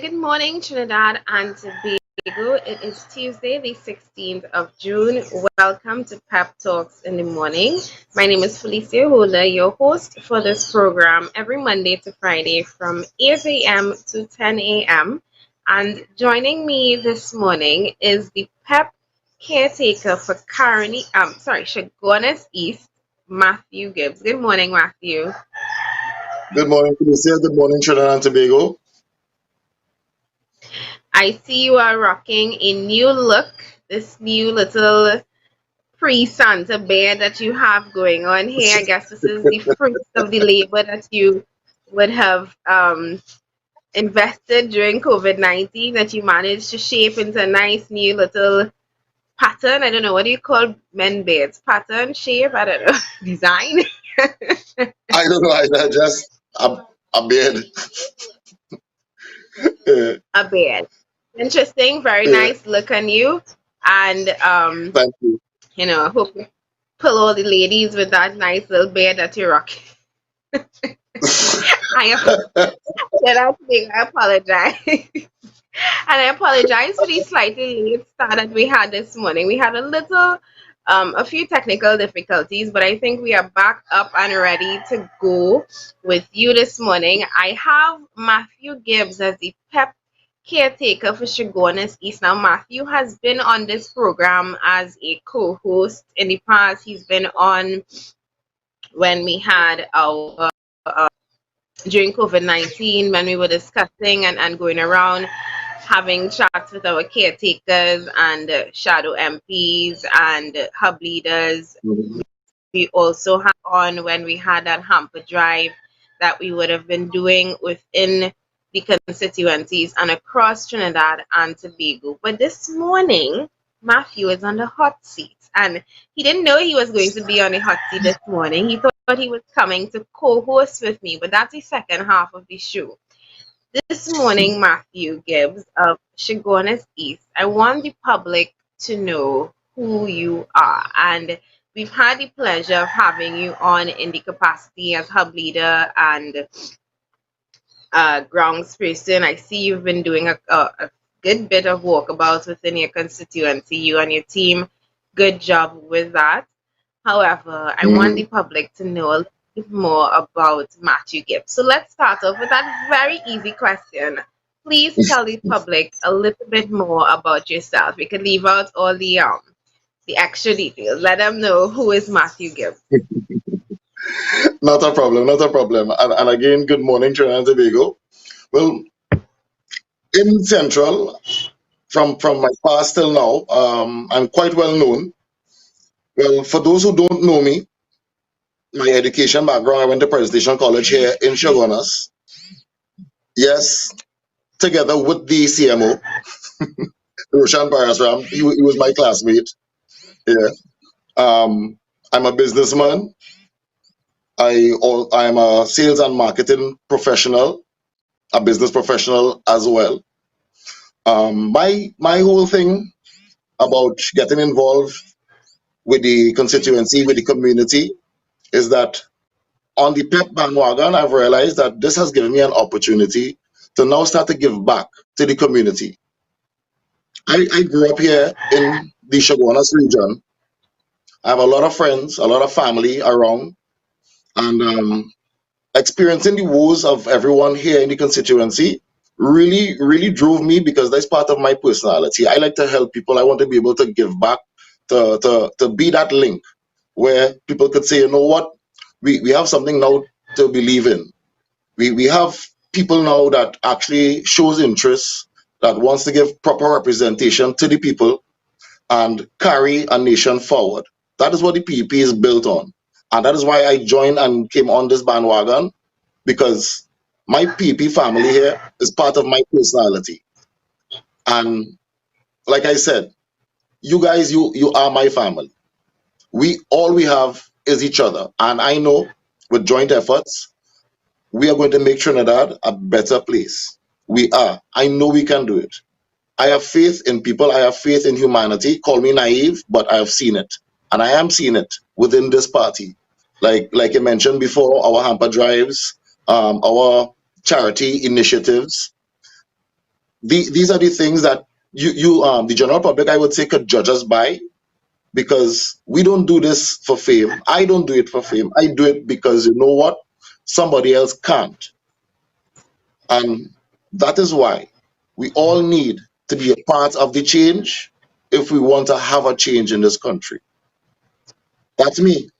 Good morning, Trinidad and Tobago. It is Tuesday, the 16th of June. Welcome to Pep Talks in the Morning. My name is Felicia Hola, your host for this program every Monday to Friday from 8 a.m. to 10 a.m. And joining me this morning is the Pep caretaker for Chaguanas East, Matthew Gibbs. Good morning, Matthew. Good morning, Felicia. Good morning, Trinidad and Tobago. I see you are rocking a new look, this new little pre-Santa bear that you have going on here. I guess this is the fruit of the labor that you would have invested during COVID-19 that you managed to shape into a nice new little pattern. I don't know, what do you call men beards? Pattern, shape, I don't know, design? I don't know, I just a beard. Uh, A beard. Interesting, very uh, nice look on you. And Thank you. I hope you pull all the ladies with that nice little beard that you're rocking. I I apologize. And I apologize for the slightly late start that we had this morning. We had a few technical difficulties, but I think we are back up and ready to go with you this morning. I have Matthew Gibbs as the PEP caretaker for Chaguanas East. Now, Matthew has been on this program as a co-host in the past. He's been on when we had our during COVID-19 when we were discussing and going around having chats with our caretakers and shadow MPs and hub leaders. Mhm. We also had on when we had that hamper drive that we would have been doing within the constituencies and across Trinidad and Tobago. But this morning, Matthew is on the hot seat, and he didn't know he was going to be on the hot seat this morning. He thought he was coming to co-host with me, but that's the second half of the show. This morning, Matthew Gibbs of Chaguanas East, I want the public to know who you are. And we've had the pleasure of having you on in the capacity as hub leader and grounds person. I see you've been doing a good bit of walkabouts within your constituency, you and your team. Good job with that. However, I want the Mhm. public to know a little bit more about Matthew Gibbs. So let's start off with that very easy question. Please tell the public a little bit more about yourself. We could leave out all the extra details. Let them know who is Matthew Gibbs. Not a problem, not a problem. And again, good morning, Trinidad and Tobago. Well, in Central, from my past till now, I'm quite well known. Well, for those who don't know me, my education background, I went to Presentation College here in Chaguanas. Yes, together with the CMO, Roshan Parasram. He was my classmate. Yeah. I'm a businessman. I'm a sales and marketing professional, a business professional as well. My whole thing about getting involved with the constituency, with the community, is that on the PEP bandwagon, I've realized that this has given me an opportunity to now start to give back to the community. I grew up here in the Chaguanas region. I have a lot of friends, a lot of family around, and experiencing the woes of everyone here in the constituency really drove me because that's part of my personality. I like to help people. I want to be able to give back, to be that link where people could say, you know what, we have something now to believe in. We have people now that actually shows interest, that wants to give proper representation to the people and carry a nation forward. That is what the PEP is built on. And that is why I joined and came on this bandwagon, because my PP family here is part of my personality. And like I said, you guys, you are my family. We have is each other. And I know with joint efforts, we are going to make Trinidad a better place. We are. I know we can do it. I have faith in people. I have faith in humanity. Call me naive, but I have seen it. And I am seeing it within this party. Like you mentioned before, our hamper drives, our charity initiatives. These are the things that the general public, I would say, could judge us by, because we don't do this for fame. I don't do it for fame. I do it because, you know what, somebody else can't. And that is why we all need to be a part of the change if we want to have a change in this country. That's me.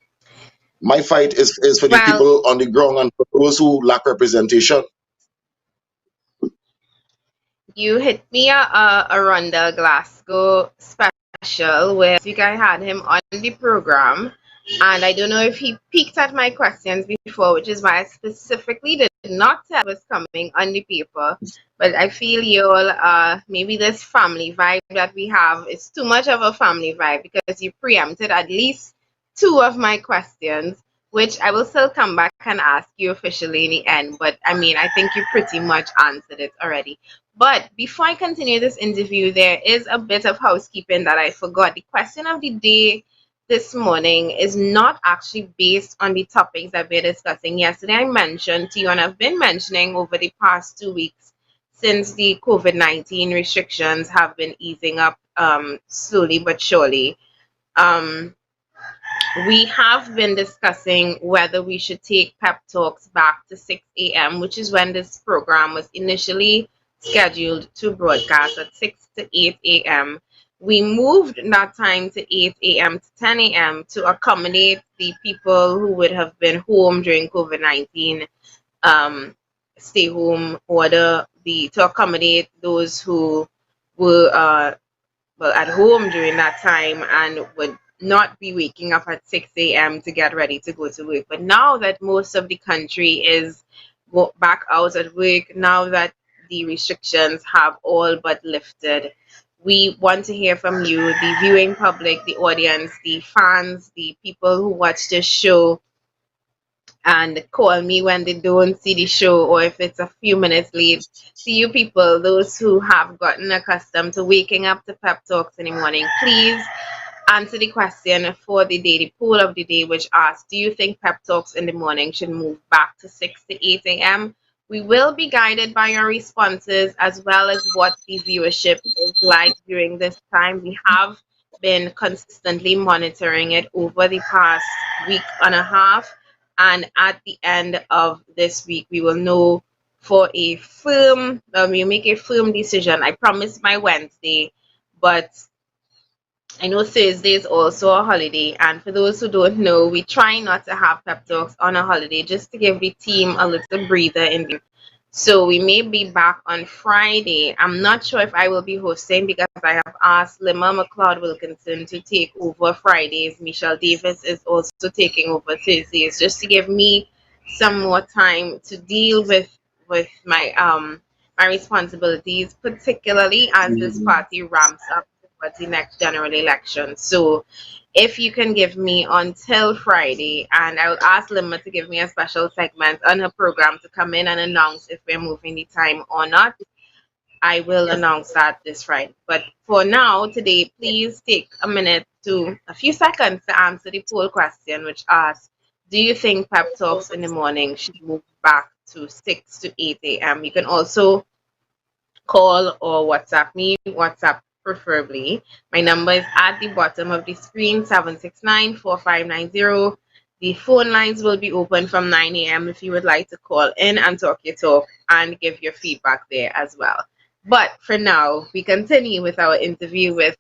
My fight is for the Well, people on the ground and for those who lack representation. you hit me a Rondell Glasgow special where you guys had him on the program, and I don't know if he peeked at my questions before, which is why I specifically did not tell was coming on the paper. But I feel you'll maybe this family vibe that we have is too much of a family vibe because you preempted at least two of my questions, which I will still come back and ask you officially in the end. But I mean, I think you pretty much answered it already. But before I continue this interview, there is a bit of housekeeping that I forgot. The question of the day this morning is not actually based on the topics that we're discussing. Yesterday, I mentioned to you, and I've been mentioning over the past 2 weeks since the COVID-19 restrictions have been easing up slowly but surely. Um, we have been discussing whether we should take pep talks back to 6 a.m., which is when this program was initially scheduled to broadcast at 6 to 8 a.m. We moved that time to 8 a.m. to 10 a.m. to accommodate the people who would have been home during COVID-19 stay home order, to accommodate those who were well, at home during that time and would not be waking up at 6 a.m. to get ready to go to work. But now that most of the country is back out at work, now that the restrictions have all but lifted, we want to hear from you, the viewing public, the audience, the fans, the people who watch this show and call me when they don't see the show or if it's a few minutes late. To you people, those who have gotten accustomed to waking up to pep talks in the morning, please answer the question for the day, the poll of the day, which asks, do you think pep talks in the morning should move back to 6 to 8 a.m.? We will be guided by your responses as well as what the viewership is like during this time. We have been consistently monitoring it over the past week and a half. And at the end of this week, we will know for a firm, we make a firm decision. I promised by Wednesday, but I know Thursday is also a holiday, and for those who don't know, we try not to have pep talks on a holiday just to give the team a little breather in the. So we may be back on Friday. I'm not sure if I will be hosting because I have asked Lima McLeod Wilkinson to take over Fridays. Michelle Davis is also taking over Thursdays, just to give me some more time to deal with my responsibilities, particularly as this Mhm. party ramps up towards the next general election. So if you can give me until Friday, and I will ask Lima to give me a special segment on her program to come in and announce if we're moving the time or not. I will announce that this Friday. But for now, today, please take a minute to a few seconds to answer the poll question, which asks, do you think pep talks in the morning should move back to 6 to 8 a.m.? You can also call or WhatsApp me, WhatsApp preferably. My number is at the bottom of the screen, 769-4590. The phone lines will be open from 9 a.m. if you would like to call in and talk your talk and give your feedback there as well. But for now, we continue with our interview with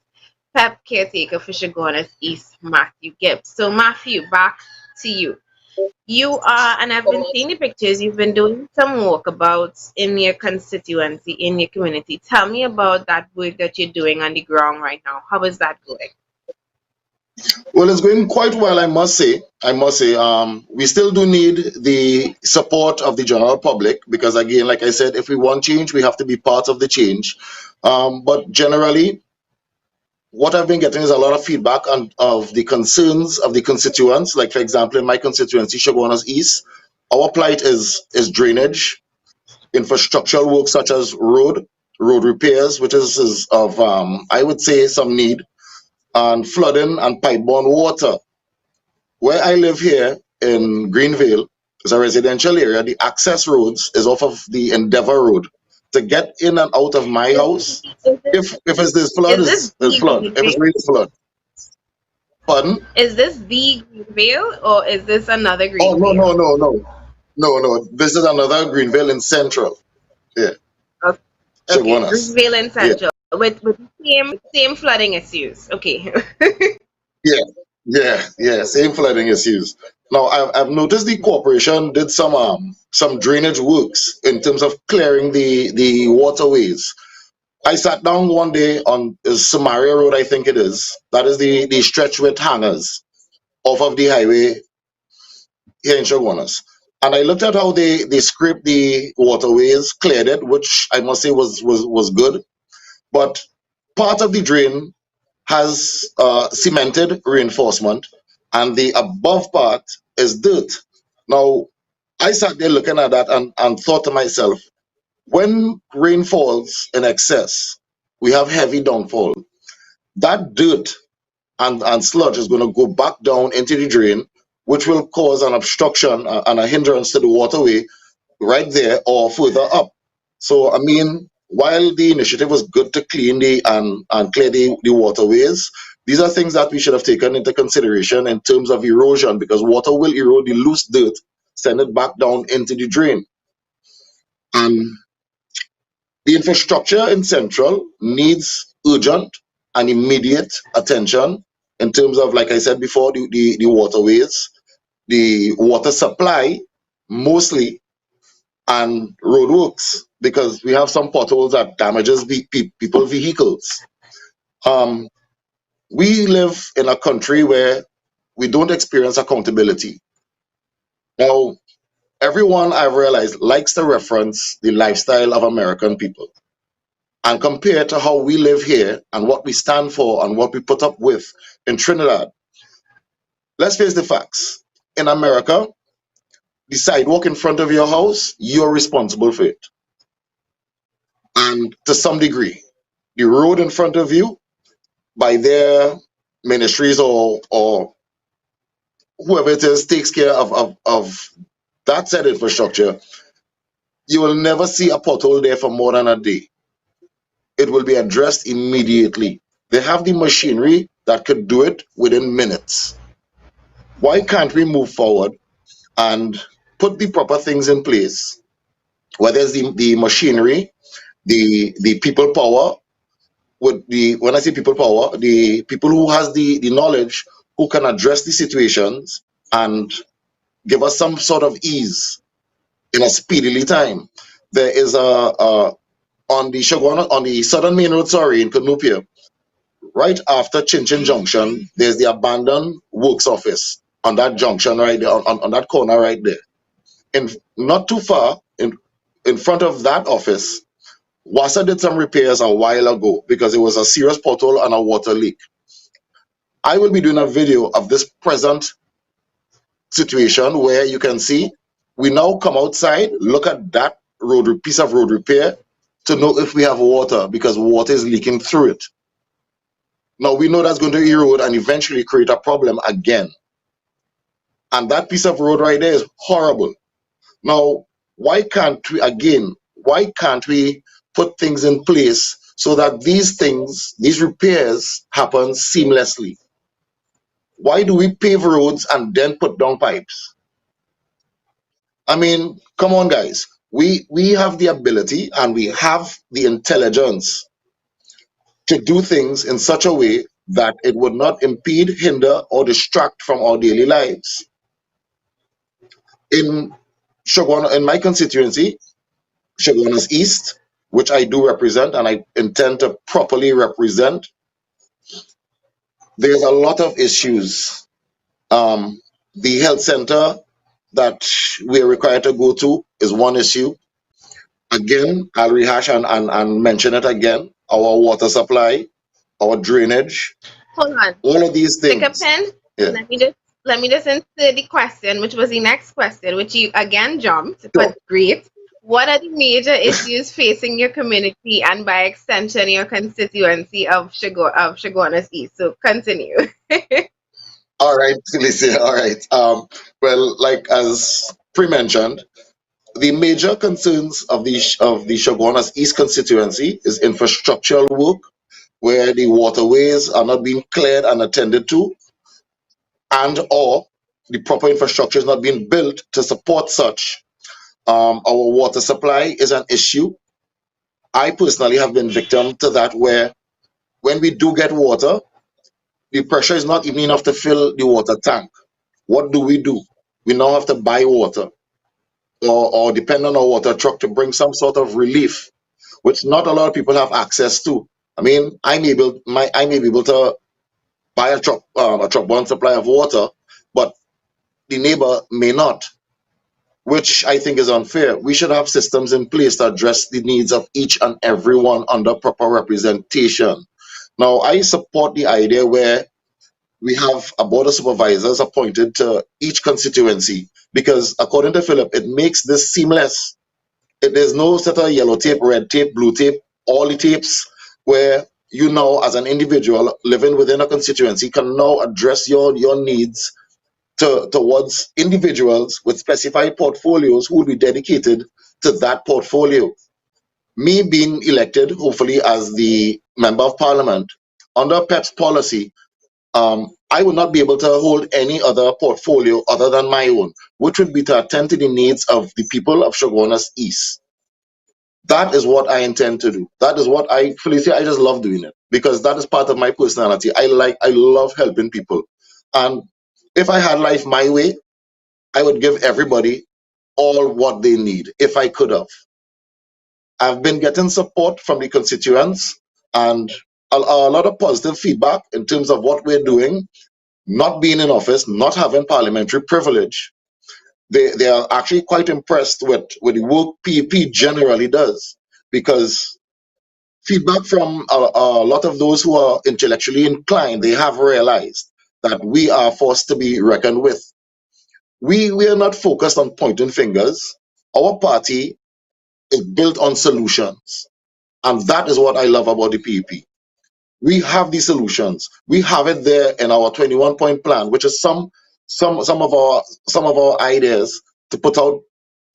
PEP caretaker for Chaguanas East, Matthew Gibbs. So Matthew, back to you. You are, and I've been seeing the pictures, you've been doing some walkabouts in your constituency, in your community. Tell me about that work that you're doing on the ground right now. How is that going? Well, it's going quite well, I must say. I must say, we still do need the support of the general public because, again, like I said, if we want change, we have to be part of the change. But generally, what I've been getting is a lot of feedback on of the concerns of the constituents. Like, for example, in my constituency, Chaguanas East, our plight is drainage, infrastructural work such as road repairs, which is of I would say some need, and flooding and pipe-borne water. Where I live here in Greenvale is a residential area. The access roads is off of the Endeavour Road. to get in and out of my Is, house. is this If it's this flood, is this is the flood. If it's Greenvale? really flood, pardon? Is this the Greenvale or is this another Oh no no Greenvale? no no no no. This is another Greenville in Central. Yeah, Okay, okay. Chaguanas. Greenvale and Yeah, Central with the same flooding issues. Okay. yeah, yeah. Same flooding issues. Now I've noticed the corporation did some drainage works in terms of clearing the waterways. I sat down one day on Samaria Road, I think it is. That is the stretch with hangers off of the highway here in Chaguanas. And I looked at how they scraped the waterways, cleared it, which I must say was good. But part of the drain has cemented reinforcement, and the above part is dirt. Now, I sat there looking at that and thought to myself, when rain falls in excess, we have heavy downfall. That dirt and sludge is going to go back down into the drain, which will cause an obstruction and a hindrance to the waterway right there or further up. So, I mean, while the initiative was good to clean and clear the waterways, these are things that we should have taken into consideration in terms of erosion, because water will erode the loose dirt, send it back down into the drain. And the infrastructure in Central needs urgent and immediate attention in terms of, like I said before, the waterways, the water supply, mostly, and roadworks, because we have some potholes that damages people vehicles. Um, we live in a country where we don't experience accountability. Now, everyone I've realized likes to reference the lifestyle of American people and compare to how we live here and what we stand for and what we put up with in Trinidad. Let's face the facts. In America, the sidewalk in front of your house, you're responsible for it. And to some degree, the road in front of you, by their ministries or whoever it is takes care of that said infrastructure, you will never see a pothole there for more than a day. It will be addressed immediately. They have the machinery that could do it within minutes. Why can't we move forward and put the proper things in place, whether it's the machinery, the people power, with the when I say people power, the people who has the knowledge, who can address the situations and give us some sort of ease in a speedily time. There is a on the Shagwana, on the Southern Main Road, sorry, in Canupia, right after Chinchin Junction, there's the abandoned works office on that junction right there, on that corner right there. And not too far in front of that office, WASA did some repairs a while ago because it was a serious pothole and a water leak. I will be doing a video of this present situation where you can see we now come outside, look at that piece of road repair to know if we have water, because water is leaking through it. Now we know that's going to erode and eventually create a problem again. And that piece of road right there is horrible. Now, why can't we put things in place so that these repairs happen seamlessly? Why do we pave roads and then put down pipes? I mean, come on, guys. We have the ability and we have the intelligence to do things in such a way that it would not impede, hinder, or distract from our daily lives. In Shagwana, in my constituency, Chaguanas East, which I do represent and I intend to properly represent, there's a lot of issues. The health center that we are required to go to is one issue. Again, I'll rehash and mention it again. Our water supply, our drainage, Hold on. all of these Pick a things. pen. Yeah. Let me just answer the question, which was the next question, which you again jumped, So, but great. What are the major issues facing your community and by extension your constituency of Chaguanas East? So continue. all right, Felicia, all right. Well, like as pre-mentioned, The major concerns of the Chaguanas East constituency is infrastructural work, where the waterways are not being cleared and attended to, and or the proper infrastructure is not being built to support such. Our water supply is an issue. I personally have been victim to that, where when we do get water, the pressure is not even enough to fill the water tank. What do? We now have to buy water, or depend on a water truck to bring some sort of relief, which not a lot of people have access to. I mean, I may be able to buy a truck one supply of water, but the neighbor may not, which I think is unfair. We should have systems in place to address the needs of each and everyone under proper representation. Now, I support the idea where we have a board of supervisors appointed to each constituency, because according to Philip, it makes this seamless. There's no set of yellow tape, red tape, blue tape, all the tapes, where you know, as an individual living within a constituency, can now address your needs towards individuals with specified portfolios who will be dedicated to that portfolio. Me being elected, hopefully, as the member of parliament, under PEP's policy, I would not be able to hold any other portfolio other than my own, which would be to attend to the needs of the people of Chaguanas East. That is what I intend to do. That is what Felicia, I just love doing it, because that is part of my personality. I love helping people. And if I had life my way, I would give everybody all what they need if I could have. I've been getting support from the constituents, and a lot of positive feedback in terms of what we're doing, not being in office, not having parliamentary privilege. They are actually quite impressed with the work PEP generally does, because feedback from a lot of those who are intellectually inclined, they have realized that we are forced to be reckoned with. We are not focused on pointing fingers. Our party is built on solutions. And that is what I love about the PEP. We have these solutions. We have it there in our 21-point plan, which is some of our ideas to put out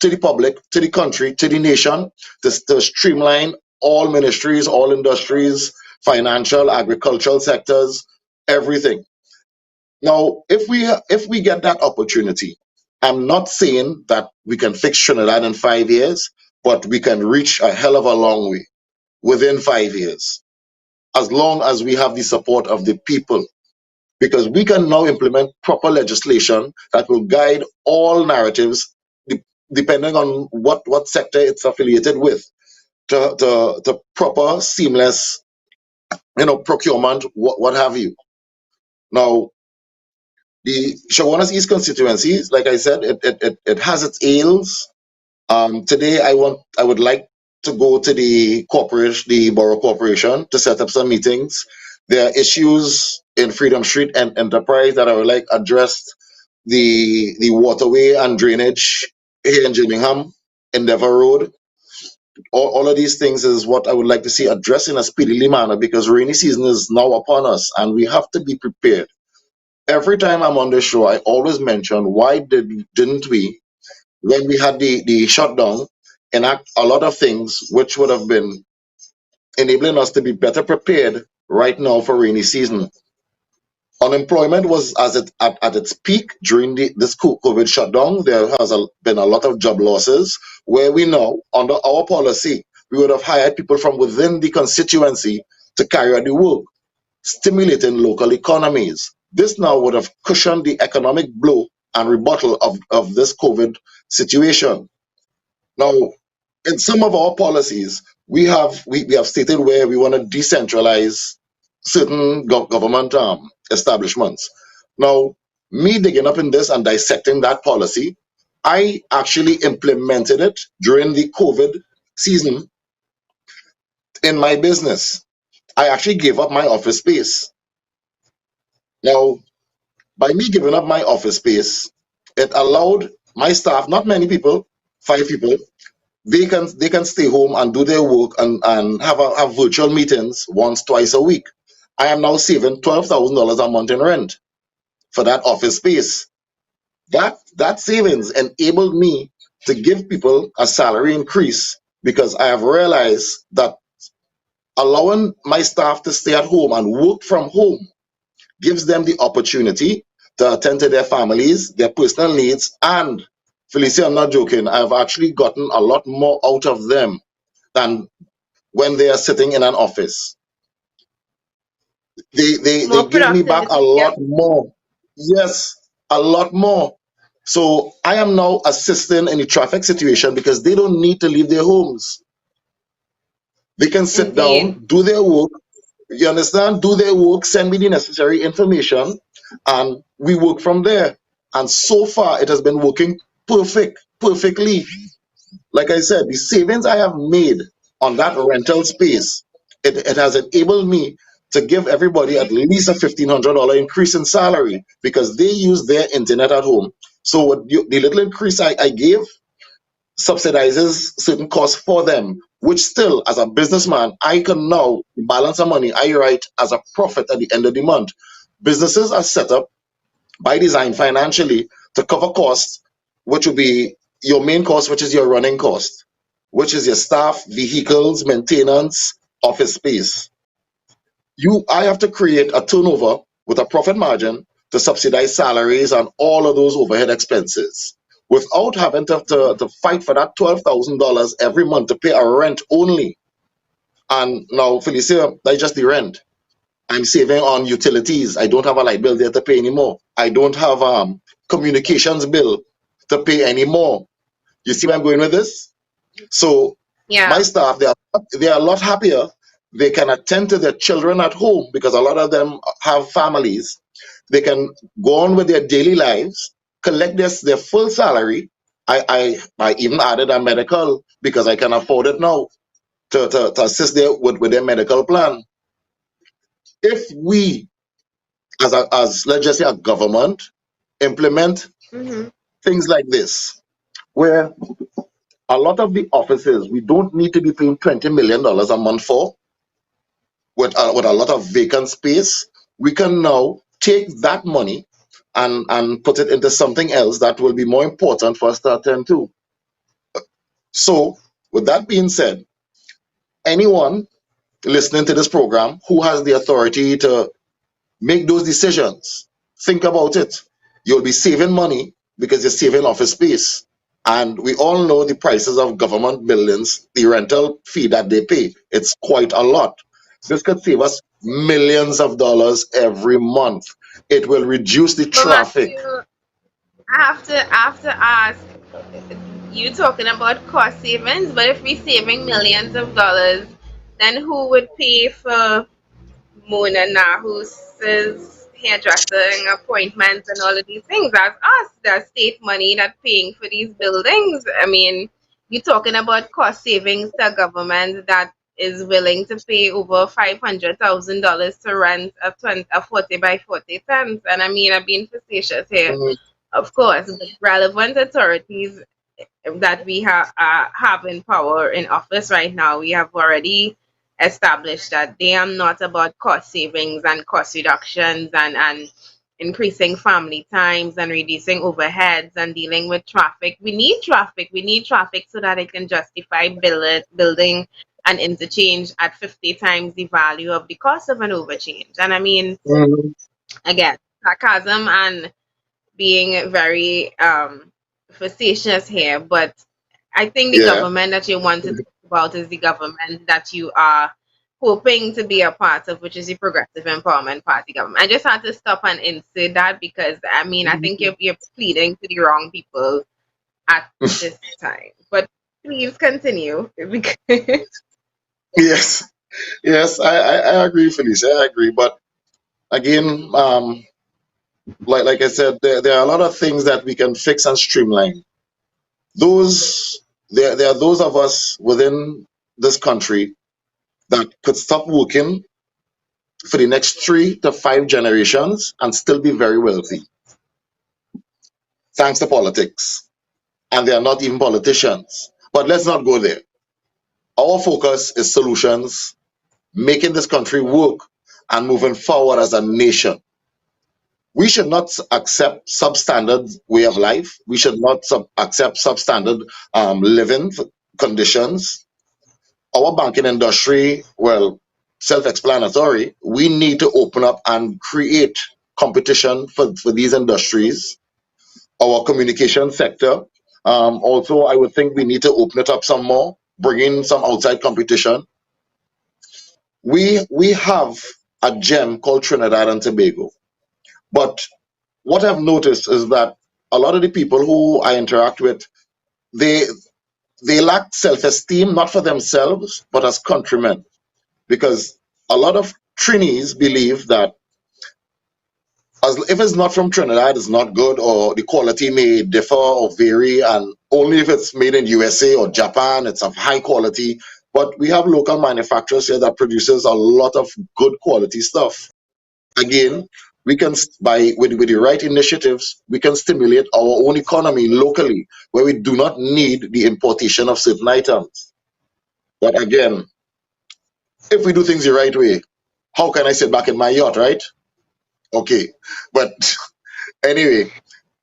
to the public, to the country, to the nation, to streamline all ministries, all industries, financial, agricultural sectors, everything. Now, if we get that opportunity, I'm not saying that we can fix Trinidad in 5 years, but we can reach a hell of a long way within 5 years, as long as we have the support of the people. Because we can now implement proper legislation that will guide all narratives, depending on what sector it's affiliated with, to proper, seamless, procurement, what have you. Now, the Chaguanas East constituency, like I said, it has its ails. Today, I would like to go to the borough corporation, to set up some meetings. There are issues in Freedom Street and Enterprise that I would like addressed. The waterway and drainage here in Gillingham, Endeavour Road. All of these things is what I would like to see addressed in a speedily manner, because rainy season is now upon us and we have to be prepared. Every time I'm on the show, I always mention, why didn't we, when we had the shutdown, enact a lot of things which would have been enabling us to be better prepared right now for rainy season. Unemployment was at its peak during this COVID shutdown. There has been a lot of job losses, where we know, under our policy, we would have hired people from within the constituency to carry out the work, stimulating local economies. This now would have cushioned the economic blow and rebuttal of this COVID situation. Now, in some of our policies, we have stated where we want to decentralize certain government establishments. Now, me digging up in this and dissecting that policy, I actually implemented it during the COVID season in my business. I actually gave up my office space. Now, by me giving up my office space, it allowed my staff, not many people, 5 people, they can stay home and do their work, and have virtual meetings once, twice a week. I am now saving $12,000 a month in rent for that office space. That savings enabled me to give people a salary increase because I have realized that allowing my staff to stay at home and work from home gives them the opportunity to attend to their families, their personal needs, and Felicia, I'm not joking, I've actually gotten a lot more out of them than when they are sitting in an office. They More give me back a productivity. lot Yep. more. Yes, a lot more. So I am now assisting in the traffic situation because they don't need to leave their homes. They can sit Indeed. down, do their work, you understand? Do their work, send me the necessary information, and we work from there. And so far, it has been working perfectly. Like I said, the savings I have made on that rental space, it has enabled me to give everybody at least a $1,500 increase in salary because they use their internet at home. So the little increase I gave subsidizes certain costs for them, which still, as a businessman, I can now balance the money I write as a profit at the end of the month. Businesses are set up by design financially to cover costs, which will be your main cost, which is your running cost, which is your staff, vehicles, maintenance, office space. I have to create a turnover with a profit margin to subsidize salaries and all of those overhead expenses without having to fight for that $12,000 every month to pay a rent only. And now, Felicia, that's just the rent. I'm saving on utilities. I don't have a light bill there to pay anymore. I don't have communications bill to pay anymore. You see where I'm going with this? So my Yeah. staff, they are a lot happier. They can attend to their children at home because a lot of them have families. They can go on with their daily lives, collect their full salary. I even added a medical because I can afford it now to assist with their medical plan. If we, as let's just say a government, implement Hmm. things like this, where a lot of the offices we don't need to be paying $20 million a month for, with a lot of vacant space, we can now take that money and put it into something else that will be more important for us to attend to. So, with that being said, anyone listening to this program who has the authority to make those decisions, think about it. You'll be saving money because you're saving office space. And we all know the prices of government buildings, the rental fee that they pay. It's quite a lot. This could save us millions of dollars every month. It will reduce the But traffic. Matthew, I have to ask, you talking about cost savings, but if we're saving millions of dollars, then who would pay for Mona Nahus's hairdressing appointments and all of these things? That's us. That's state money that's paying for these buildings. I mean, you're talking about cost savings to a government that is willing to pay over $500,000 to rent a 40 by 40 fence. And I mean, I'm being facetious here. Mm, Of course, the relevant authorities that we have in power in office right now, we have already established that they are not about cost savings and cost reductions and increasing family times and reducing overheads and dealing with traffic. We need traffic. We need traffic so that it can justify building an interchange at 50 times the value of the cost of an overchange. And I mean, mm, again, sarcasm and being very facetious here, but I think the yeah. government that you want to talk about is the government that you are hoping to be a part of, which is the Progressive Empowerment Party government. I just had to stop and insert that because I mean I think you're pleading to the wrong people at this time. But please continue. Yes. Yes, I agree, Felicia. I agree. But again, like I said, there are a lot of things that we can fix and streamline. There are those of us within this country that could stop working for the next 3 to 5 generations and still be very wealthy, thanks to politics. And they are not even politicians. But let's not go there. Our focus is solutions, making this country work, and moving forward as a nation. We should not accept substandard way of life. We should not accept substandard living conditions. Our banking industry, well, self-explanatory. We need to open up and create competition for these industries. Our communication sector. Also, I would think we need to open it up some more, bring in some outside competition. We have a gem called Trinidad and Tobago, but what I've noticed is that a lot of the people who I interact with, they they lack self-esteem, not for themselves, but as countrymen, because a lot of Trinis believe that as if it's not from Trinidad, it's not good, or the quality may differ or vary, and only if it's made in USA or Japan, it's of high quality. But we have local manufacturers here that produces a lot of good quality stuff. Again, we can by with the right initiatives, we can stimulate our own economy locally, where we do not need the importation of certain items. But again, if we do things the right way, how can I sit back in my yacht, right? Okay, but anyway,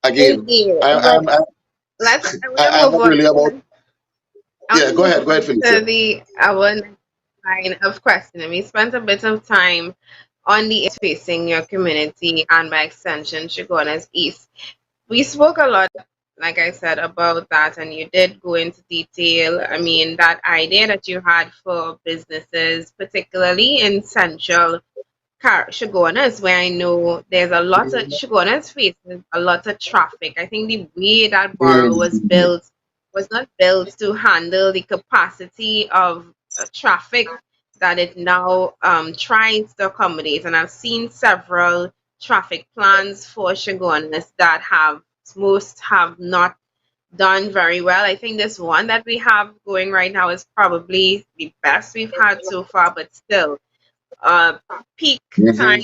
again, Indeed. I, But I'm I, I want to I'm move not on. really about. I want Yeah, to go move ahead, on Felicia. to the our next line of questioning. We spent a bit of time on the issues facing your community and by extension Chaguanas East. We spoke a lot, like I said, about that, and you did go into detail. I mean, that idea that you had for businesses, particularly in central Chaguanas, where I know there's a lot of Chaguanas faces a lot of traffic. I think the way that borough was Mhm. built was not built to handle the capacity of traffic that it now tries to accommodate. And I've seen several traffic plans for Chaguanas that have most have not done very well. I think this one that we have going right now is probably the best we've had so far, but still uh peak Mhm. time,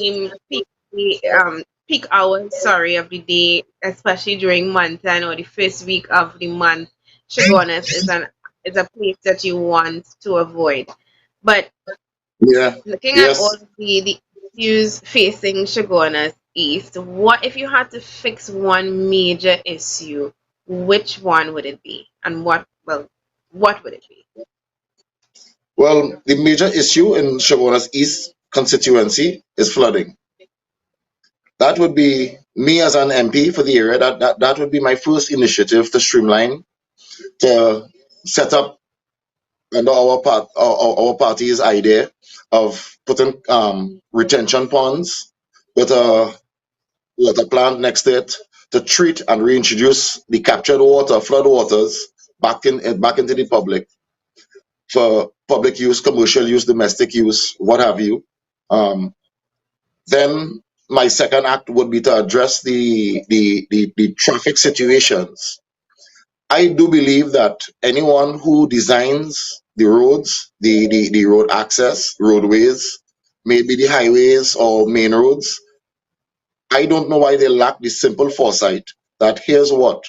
peak hours, sorry, of the day, especially during month end or the first week of the month. Chagonas is a place that you want to avoid. But Yeah. looking at all Yes. of the issues facing Chagonas East, what if you had to fix one major issue? Which one would it be? And what would it be? Well, the major issue in Chaguanas East constituency is flooding. That would be me as an MP for the area. That would be my first initiative to streamline, to set up under our party's idea of putting retention ponds with a water plant next to it to treat and reintroduce the captured water, flood waters, back into the public for public use, commercial use, domestic use, what have you. Um, then my second act would be to address the traffic situations. I do believe that anyone who designs the roads, the road access, roadways, maybe the highways or main roads, I don't know why they lack the simple foresight that here's what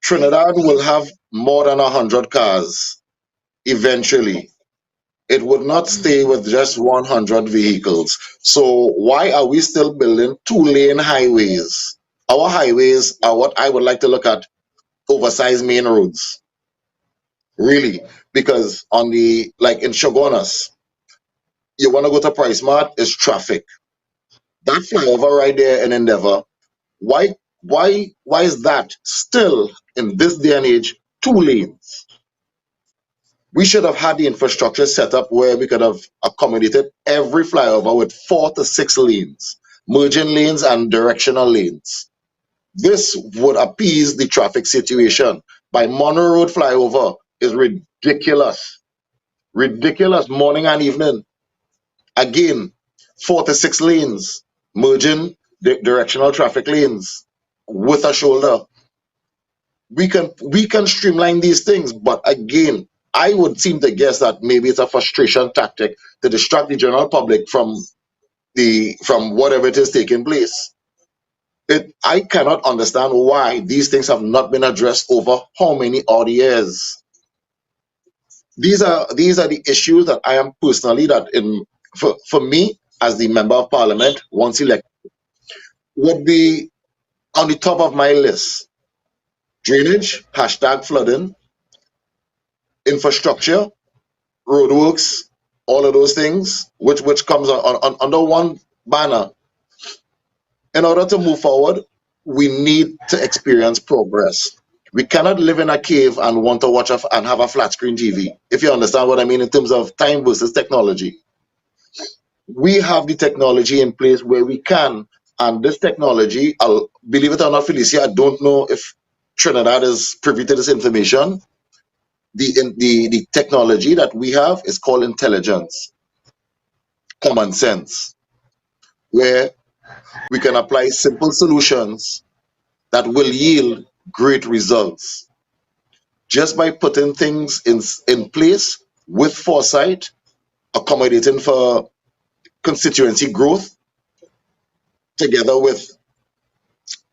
Trinidad will have more than 100 cars eventually. It would not stay with just 100 vehicles. So why are we still building two-lane highways? Our highways are what I would like to look at, oversized main roads, really, because on the like in Shogunas, you want to go to Price Mart, it's traffic. That flyover right there in Endeavor, why is that still in this day and age 2 lanes? We should have had the infrastructure set up where we could have accommodated every flyover with 4 to 6 lanes, merging lanes and directional lanes. This would appease the traffic situation. By Monroe Road flyover is ridiculous. Ridiculous morning and evening. Again, 4 to 6 lanes, merging directional traffic lanes with a shoulder. We can streamline these things, but again, I would seem to guess that maybe it's a frustration tactic to distract the general public from whatever it is taking place. I cannot understand why these things have not been addressed over how many odd years. These are the issues that I am personally that in for me as the member of parliament once elected, would be on the top of my list. Drainage, hashtag flooding, infrastructure, roadworks, all of those things, which comes under one banner. In order to move forward, we need to experience progress. We cannot live in a cave and want to watch and have a flat screen TV, if you understand what I mean in terms of time versus technology. We have the technology in place where we can, and this technology, I'll believe it or not, Felicia, I don't know if Trinidad is privy to this information. The technology that we have is called intelligence, common sense, where we can apply simple solutions that will yield great results just by putting things in place with foresight, accommodating for constituency growth, together with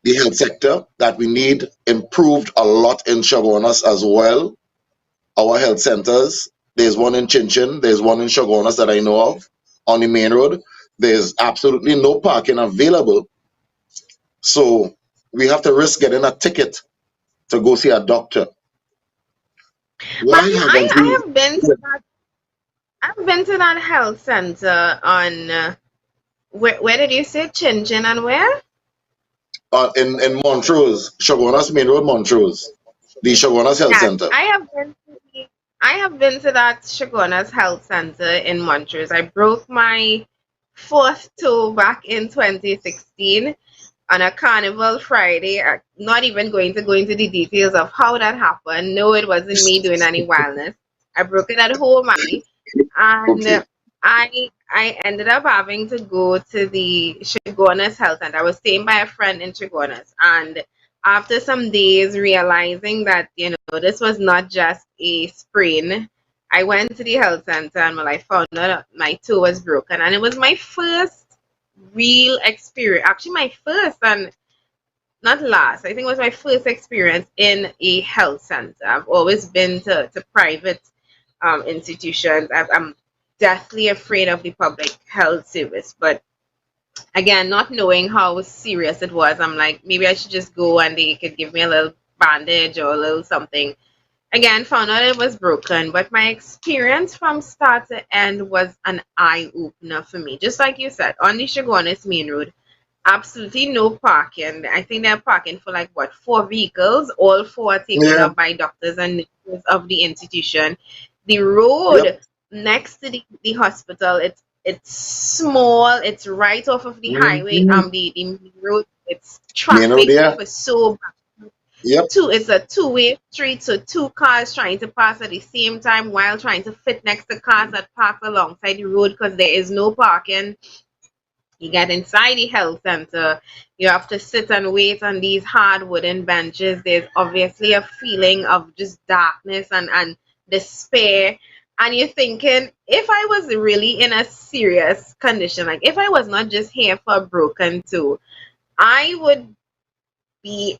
the health sector that we need improved a lot in Chaguanas as well. Our health centers, there's one in Chinchin, there's one in Chaguanas that I know of on the main road. There's absolutely no parking available. So we have to risk getting a ticket to go see a doctor. Why But haven't I we? have been to that. I've been to that health center on where did you say Chin Chin and where? In Montrose, Chaguanas Main Road, Montrose, the Chaguanas Health Yes, Center. I have been to that Shagona's Health Center in Montrose. I broke my fourth toe back in 2016 on a Carnival Friday. I'm not even going to go into the details of how that happened. No, it wasn't me doing any wildness. I broke it at home actually, Okay. and I ended up having to go to the Chagonas Health Center. I was staying by a friend in Chagonas, and after some days realizing that this was not just a sprain, I went to the health center and well, I found out my toe was broken, and it was my first real experience. Actually, my first and not last. I think it was my first experience in a health center. I've always been to private institutions. I'm deathly afraid of the public health service, but again, not knowing how serious it was, I'm like, maybe I should just go and they could give me a little bandage or a little something. Again, found out it was broken, but my experience from start to end was an eye opener for me. Just like you said, on the Chaguanas Main Road, absolutely no parking. I think they're parking for like what, four vehicles, all four are taken Yeah. up by doctors and nurses of the institution. The Yep. road next to the hospital, it's small, it's right off of the highway, Mhm. the road, it's Main road, traffic yeah. for so Yep. it's a two-way street, so two cars trying to pass at the same time while trying to fit next to cars that park alongside the road because there is no parking. You get inside the health center, you have to sit and wait on these hard wooden benches. There's obviously a feeling of just darkness and despair. And you're thinking, if I was really in a serious condition, like if I was not just here for a broken toe, I would be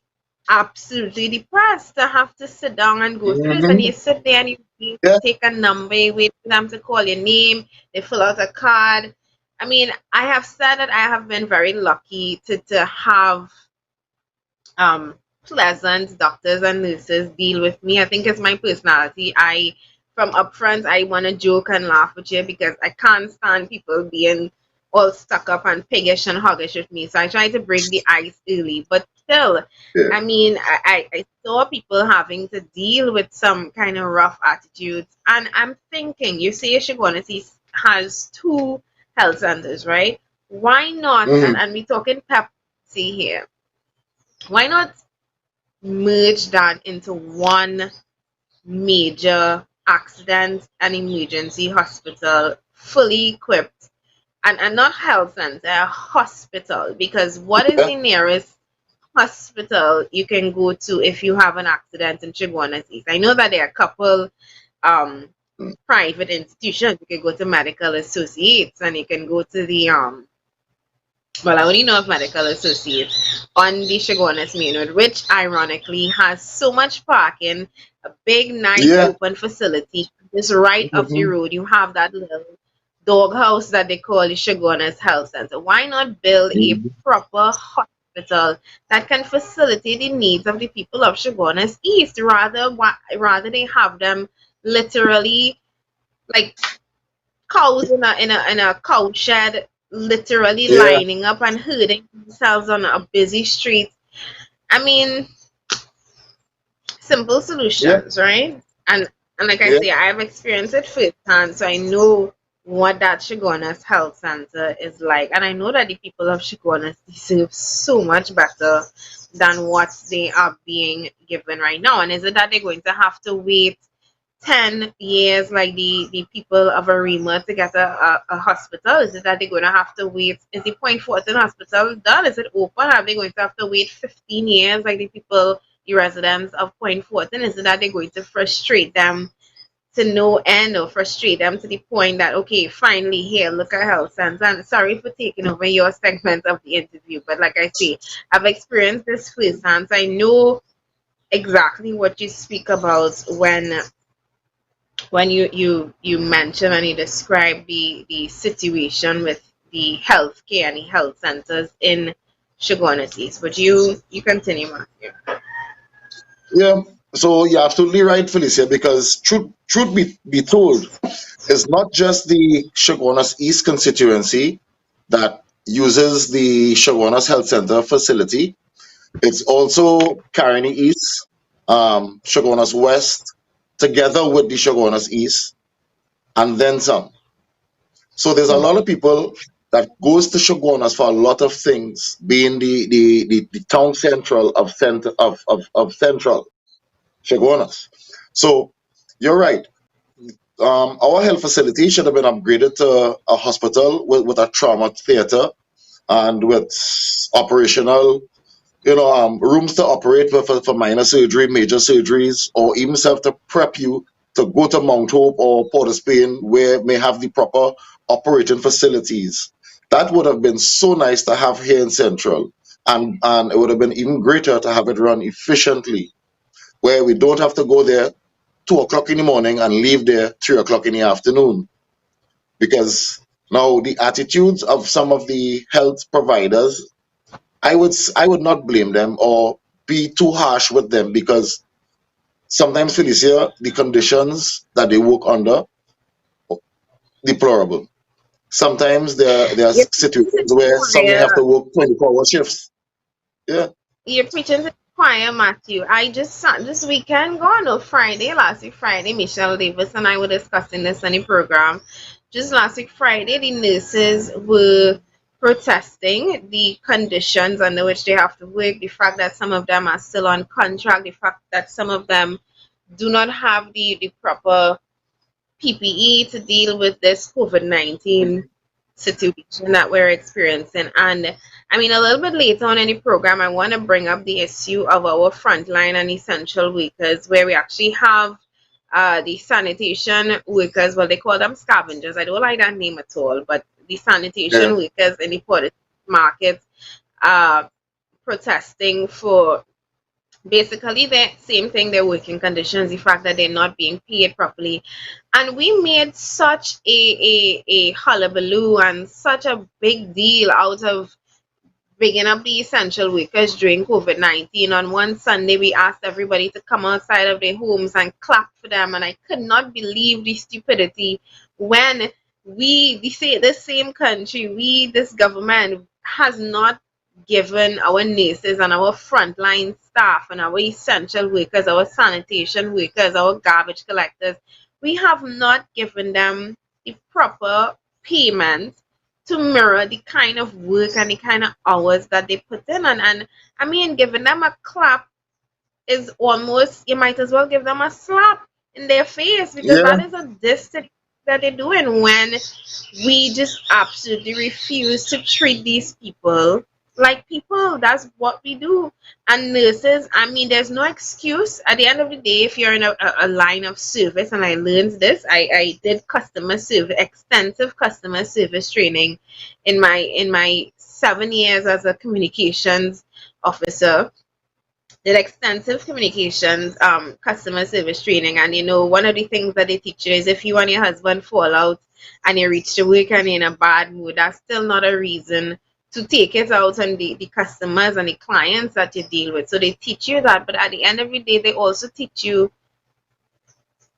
absolutely depressed to have to sit down and go through this. And you Hmm. sit there and you Yeah. take a number, you wait for them to call your name, they fill out a card. I mean, I have said that I have been very lucky to have pleasant doctors and nurses deal with me. I think it's my personality. From upfront, I want to joke and laugh with you because I can't stand people being all stuck up and piggish and hoggish with me. So I try to break the ice early. But still, Yeah. I mean, I saw people having to deal with some kind of rough attitudes. And I'm thinking, you say Shagunity has two health centers, right? Why not? And, Hmm. and we're talking Pep C here. Why not merge that into one major accident and emergency hospital, fully equipped, and not health center, a hospital? Because what is Yeah. the nearest hospital you can go to if you have an accident in Chaguanas East? I know that there are a couple um private institutions. You can go to Medical Associates and you can go to the well, I only know of Medical Associates on the Chaguanas Main Road, which ironically has so much parking, a big, nice, Yeah. open facility. Just right up the Hmm. road, you have that little doghouse that they call the Chaguanas Health Center. Why not build a proper hospital hospital that can facilitate the needs of the people of Chaguanas East, rather they have them literally like cows in a cow shed, literally Yeah, lining up and herding themselves on a busy street. I mean, simple yeah, solutions, right? And like I yeah, say, I've experienced it firsthand, so I know what that Chaguanas Health Center is like, and I know that the people of Chaguanas deserve so much better than what they are being given right now. And is it that they're going to have to wait 10 years like the people of Arima to get a hospital? Is it that they're going to have to wait? Is the Point Fortin hospital done? Is it open? Are they going to have to wait 15 years like the people, the residents of Point Fortin? Is it that they're going to frustrate them to no end, or frustrate them to the point that, okay, finally here, look at health center? And sorry for taking over your segment of the interview, but like I say, I've experienced this firsthand, so I know exactly what you speak about when you mention and you describe the situation with the healthcare and the health centers in Chaguanas East. But you continue, Matthew. yeah. So you're absolutely right, Felicia, because truth be told, it's not just the Chaguanas East constituency that uses the Chaguanas Health Center facility. It's also Caroni East, Chaguanas West, together with the Chaguanas East, and then some. So there's a lot of people that goes to Chaguanas for a lot of things, being the town central of central Chaguanas. So you're right. Our health facility should have been upgraded to a hospital with a trauma theater and with operational, rooms to operate for minor surgery, major surgeries, or even self to prep you to go to Mount Hope or Port of Spain, where may have the proper operating facilities. That would have been so nice to have here in Central, and it would have been even greater to have it run efficiently, where we don't have to go there 2 o'clock in the morning and leave there 3 o'clock in the afternoon. Because now the attitudes of some of the health providers, I would not blame them or be too harsh with them, because sometimes, Felicia, the conditions that they work under, deplorable. Sometimes there are You're preaching situations to the where some may have choir. to work 24-hour shifts. Yeah, You're preaching to the choir, Matthew. I just saw this weekend, gone on Friday, last week Friday, Michelle Davis and I were discussing this on the program. Just last week Friday, the nurses were protesting the conditions under which they have to work, the fact that some of them are still on contract, the fact that some of them do not have the proper PPE to deal with this COVID-19 situation that we're experiencing. And I mean, a little bit later on in the program, I want to bring up the issue of our frontline and essential workers, where we actually have the sanitation workers. Well, they call them scavengers. I don't like that name at all, but the yeah, sanitation workers in the port market are protesting for basically the same thing, their working conditions, the fact that they're not being paid properly. And we made such a hullabaloo and such a big deal out of bringing up the essential workers during COVID-19. On one Sunday, we asked everybody to come outside of their homes and clap for them. And I could not believe the stupidity when this same country, this government has not given our nurses and our frontline staff and our essential workers, our sanitation workers, our garbage collectors, we have not given them the proper payment to mirror the kind of work and the kind of hours that they put in. And I mean, giving them a clap is almost, you might as well give them a slap in their face, because yeah, that is a diss that they're doing when we just absolutely refuse to treat these people like people. That's what we do. And nurses, I mean, there's no excuse. At the end of the day, if you're in a line of service, and I learned this, I did customer service, extensive customer service training in my 7 years as a communications officer. Did extensive communications customer service training. And one of the things that they teach you is, if you and your husband fall out and you reach to work and you're in a bad mood, that's still not a reason to take it out on the customers and the clients that you deal with. So they teach you that, but at the end of the day, they also teach you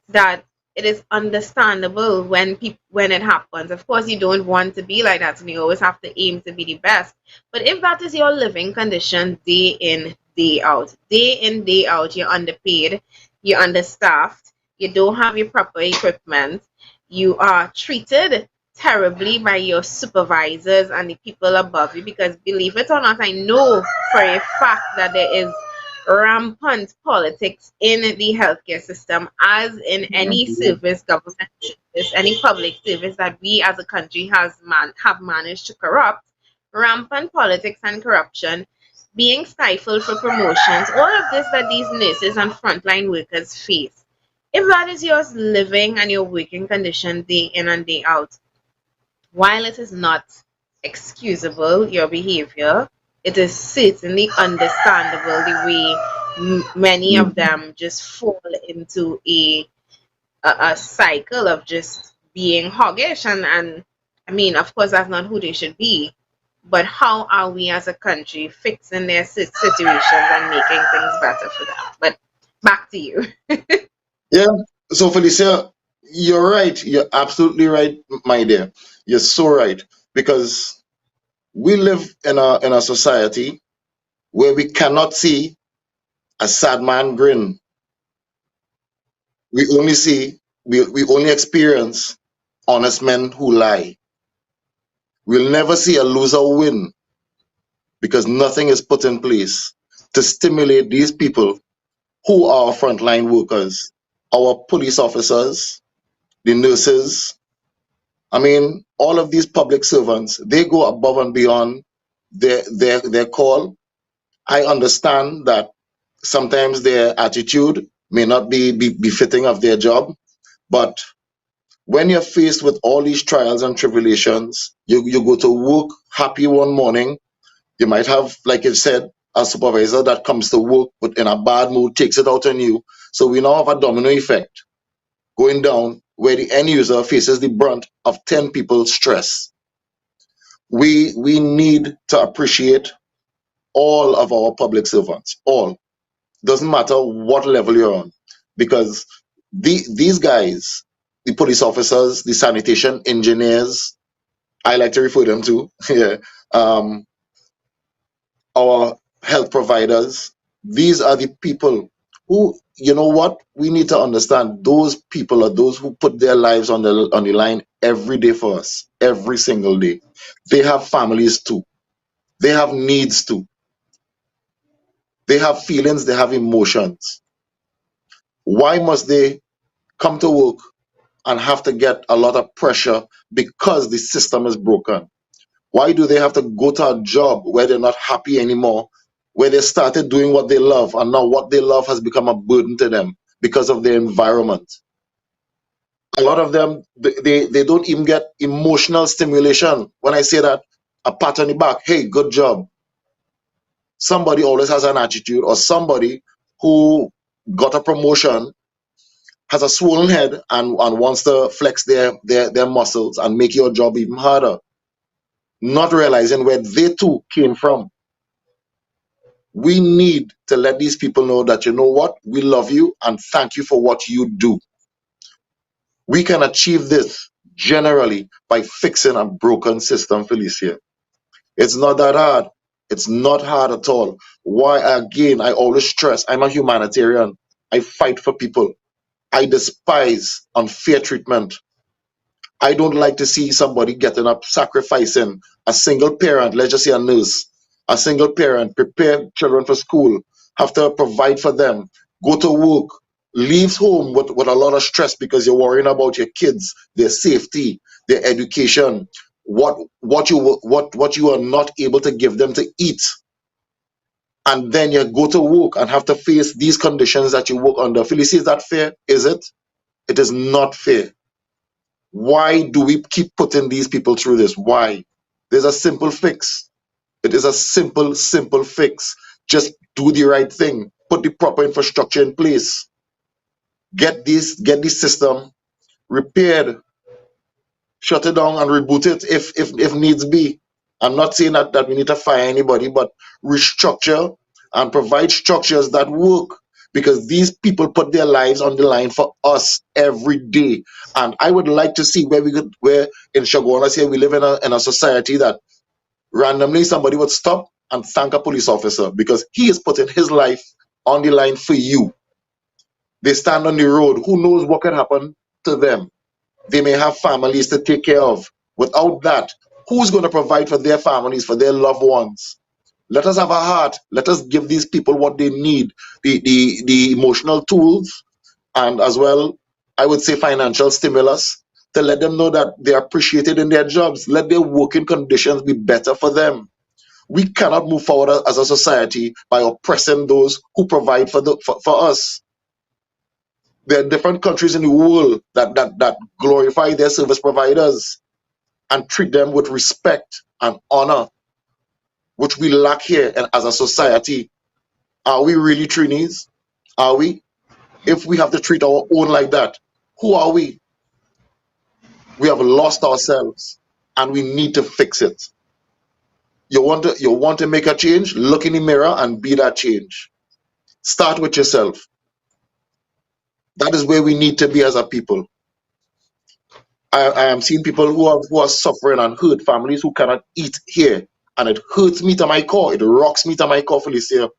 that it is understandable when when it happens. Of course, you don't want to be like that, and you always have to aim to be the best. But if that is your living condition day in, day out, you're underpaid, you're understaffed, you don't have your proper equipment, you are treated terribly by your supervisors and the people above you, because believe it or not, I know for a fact that there is rampant politics in the healthcare system, as in any service, government service, any public service that we as a country have managed to corrupt. Rampant politics and corruption, being stifled for promotions, all of this that these nurses and frontline workers face. If that is your living and your working condition day in and day out, while it is not excusable, your behavior, it is certainly understandable the way many of them just fall into a cycle of just being hoggish. And I mean, of course, that's not who they should be. But how are we as a country fixing their situations and making things better for them? But back to you. Yeah. So Felicia, you're right. You're absolutely right, my dear. You're so right because we live in a society where we cannot see a sad man grin. We only see we only experience honest men who lie. We'll never see a loser win because nothing is put in place to stimulate these people who are frontline workers, our police officers, the nurses. I mean, all of these public servants, they go above and beyond their call. I understand that sometimes their attitude may not be befitting of their job, but when you're faced with all these trials and tribulations, you go to work happy one morning. You might have, like you said, a supervisor that comes to work but in a bad mood, takes it out on you. So we now have a domino effect going down where the end user faces the brunt of 10 people's stress. We need to appreciate all of our public servants, all. Doesn't matter what level you're on, because these guys, the police officers, the sanitation engineers, I like to refer them to, yeah, um, our health providers, these are the people who, you know what, we need to understand. Those people are those who put their lives on the line every day for us, every single day. They have families too. They have needs too. They have feelings. They have emotions. Why must they come to work and have to get a lot of pressure because the system is broken? Why do they have to go to a job where they're not happy anymore, where they started doing what they love and now what they love has become a burden to them because of their environment? A lot of them, they don't even get emotional stimulation. When I say that, a pat on the back, hey, good job. Somebody always has an attitude, or somebody who got a promotion has a swollen head and wants to flex their muscles and make your job even harder, not realizing where they too came from. We need to let these people know that, you know what, we love you and thank you for what you do. We can achieve this generally by fixing a broken system, Felicia. It's not that hard. It's not hard at all. Why, again, I always stress I'm a humanitarian. I fight for people. I despise unfair treatment. I don't like to see somebody getting up, sacrificing a single parent, let's just say a nurse, a single parent, prepare children for school, have to provide for them, go to work, leaves home with a lot of stress because you're worrying about your kids, their safety, their education, what you are not able to give them to eat. And then you go to work and have to face these conditions that you work under. Felicia, is that fair? Is it? It is not fair. Why do we keep putting these people through this? Why? There's a simple fix. It is a simple fix. Just do the right thing. Put the proper infrastructure in place. Get this system repaired. Shut it down and reboot it if needs be. I'm not saying that we need to fire anybody, but restructure and provide structures that work, because these people put their lives on the line for us every day. And I would like to see where in Chaguanas here we live in a society that randomly somebody would stop and thank a police officer because he is putting his life on the line for you. They stand on the road. Who knows what can happen to them? They may have families to take care of. Without that, who's going to provide for their families, for their loved ones? Let us have a heart. Let us give these people what they need, the emotional tools, and as well, I would say financial stimulus to let them know that they're appreciated in their jobs. Let their working conditions be better for them. We cannot move forward as a society by oppressing those who provide for us. There are different countries in the world that glorify their service providers and treat them with respect and honor, which we lack here and as a society. Are we really Trinis? Are we? If we have to treat our own like that, who are we? We have lost ourselves and we need to fix it. You want to make a change? Look in the mirror and be that change. Start with yourself. That is where we need to be as a people. I am seeing people who are suffering and hurt, families who cannot eat here, and it hurts me to my core. It rocks me to my core, Felicia.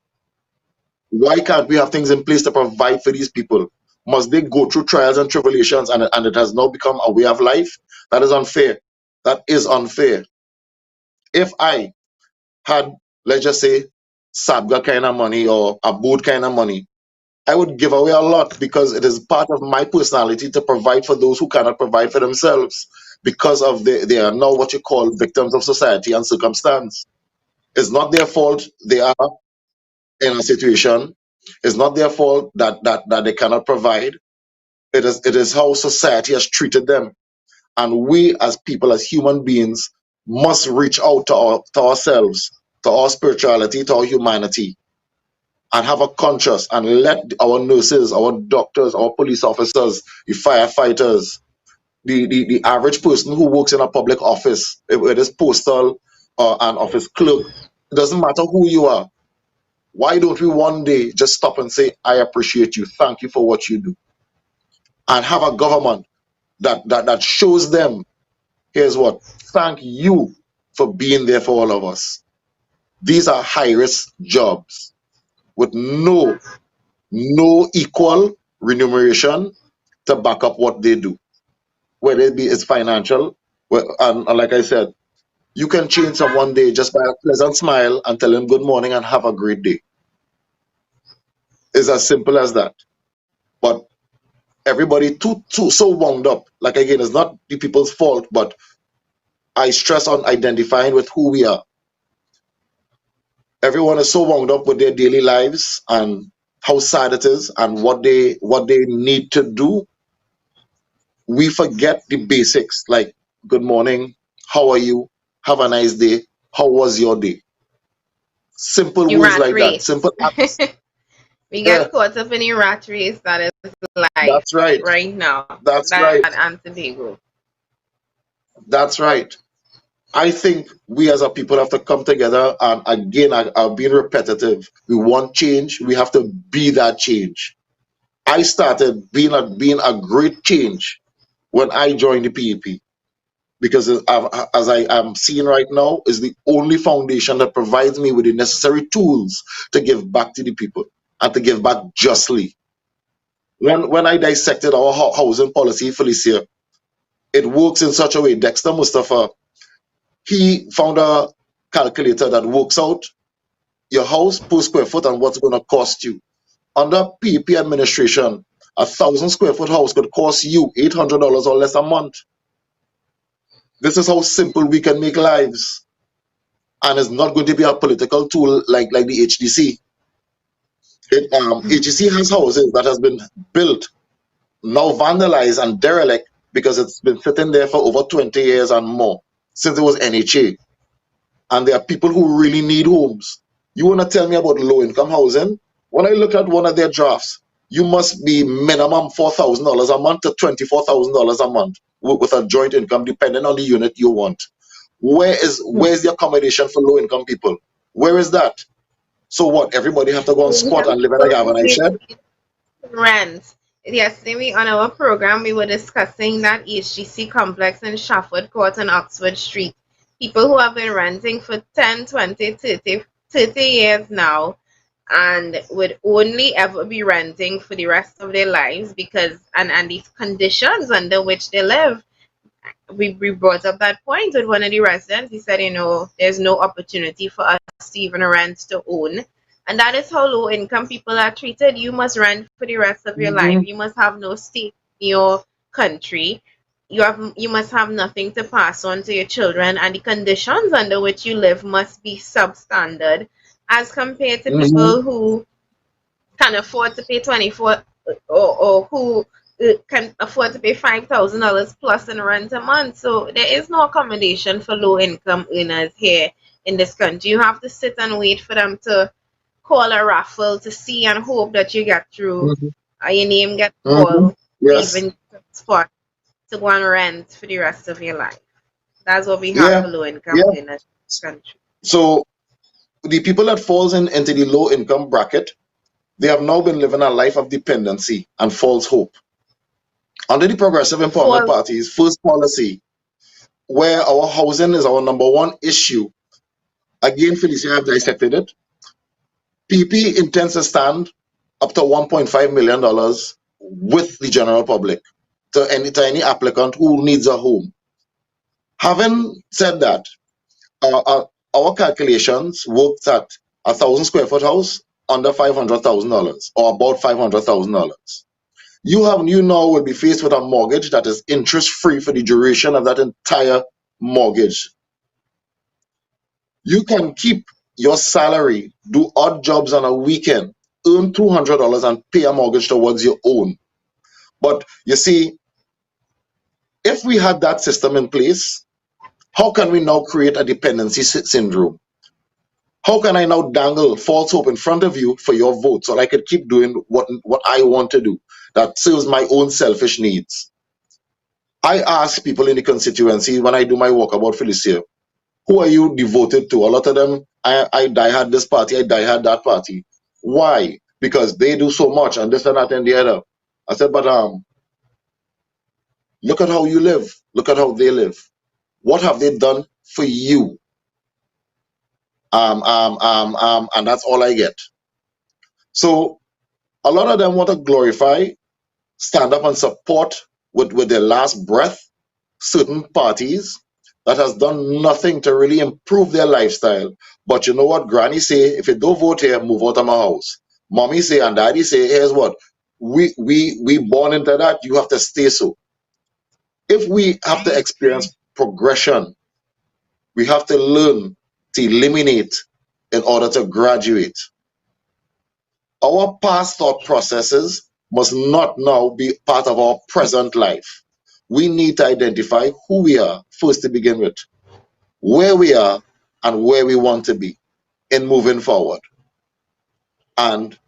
Why can't we have things in place to provide for these people? Must they go through trials and tribulations and it has now become a way of life? That is unfair. That is unfair. If I had, let's just say, Sabga kind of money or a boat kind of money, I would give away a lot because it is part of my personality to provide for those who cannot provide for themselves because of they are now what you call victims of society and circumstance. It's not their fault they are in a situation. It's not their fault that they cannot provide. It is how society has treated them. And we as people, as human beings, must reach out to ourselves, to our spirituality, to our humanity, and have a conscience and let our nurses, our doctors, our police officers, the firefighters, the average person who works in a public office, if it is postal or an office clerk, it doesn't matter who you are. Why don't we one day just stop and say, I appreciate you, thank you for what you do, and have a government that shows them, here's what, thank you for being there for all of us. These are high risk jobs with no equal remuneration to back up what they do, whether it be it's financial. And like I said, you can change someone day just by a pleasant smile and tell them good morning and have a great day. It's as simple as that. But everybody too so wound up. Like again, it's not the people's fault, but I stress on identifying with who we are. Everyone is so wound up with their daily lives and how sad it is and what they need to do. We forget the basics like good morning, how are you, have a nice day, how was your day? Simple The words rat like that. race. Simple acts. We Yeah, get caught up in the rat race that is life that's right. right now. That's That right. Antibago. That's right. I think we as a people have to come together and again I've been repetitive. We want change, we have to be that change. I started being a great change when I joined the PEP because as I am seeing right now is the only foundation that provides me with the necessary tools to give back to the people and to give back justly. When I dissected our housing policy, Felicia, it works in such a way. Dexter Mustafa, he found a calculator that works out your house per square foot and what's going to cost you. Under PEP administration, 1,000 square foot house could cost you $800 or less a month. This is how simple we can make lives. And it's not going to be a political tool like the HDC. HDC has houses that has been built, now vandalized and derelict because it's been sitting there for over 20 years and more since it was NHA. And there are people who really need homes. You want to tell me about low income housing? When I look at one of their drafts, you must be minimum $4,000 a month to $24,000 a month with a joint income, depending on the unit you want. Where's the accommodation for low income people? Where is that? So what? Everybody have to go and We squat have and live in a people who galvanized shed? rent. Yesterday, on our program, we were discussing that HGC complex in Shafford Court and Oxford Street. People who have been renting for 10, 20, 30, 30 years now and would only ever be renting for the rest of their lives because, and these conditions under which they live. We brought up that point with one of the residents. He said, there's no opportunity for us to even rent to own. And that is how low income people are treated. You must rent for the rest of your life. Hmm. You must have no stake in your country. You must have nothing to pass on to your children, and the conditions under which you live must be substandard as compared to Hmm. people who can afford to pay 24 or who can afford to pay $5,000 plus in rent a month. So there is no accommodation for low income earners here in this country. You have to sit and wait for them to call a raffle to see and hope that you get through. Hmm. Your name get Hmm. called to Yes. even get a spot to go and rent for the rest of your life. That's what we have Yeah. for low income Yeah. earners in this country. So the people that falls into the low income bracket, they have now been living a life of dependency and false hope. Under the Progressive Empowerment For Party's first policy, where our housing is our number one issue, again, Felicia, I've dissected it. PP intends to stand up to $1.5 million with the general public to any applicant who needs a home. Having said that, our calculations worked at 1,000 square foot house under $500,000 or about $500,000. You now will be faced with a mortgage that is interest free for the duration of that entire mortgage. You can keep your salary, do odd jobs on a weekend, earn $200 and pay a mortgage towards your own. But you see, if we had that system in place, how can we now create a dependency syndrome? How can I now dangle false hope in front of you for your vote so I could keep doing what I want to do that serves my own selfish needs? I ask people in the constituency when I do my walkabout Felicia, who are you devoted to? A lot of them, I die hard this party, I die hard that party. Why? Because they do so much and this and that and the other. I said, but look at how you live. Look at how they live. What have they done for you? And that's all I get. So a lot of them want to glorify, stand up and support with their last breath certain parties that has done nothing to really improve their lifestyle. But you know what? Granny say, if you don't vote here, move out of my house. Mommy say and daddy say, here's what. We born into that, you have to stay so. If we have to experience progression, we have to learn to eliminate in order to graduate. Our past thought processes must not now be part of our present life. We need to identify who we are first to begin with, where we are, and where we want to be in moving forward. And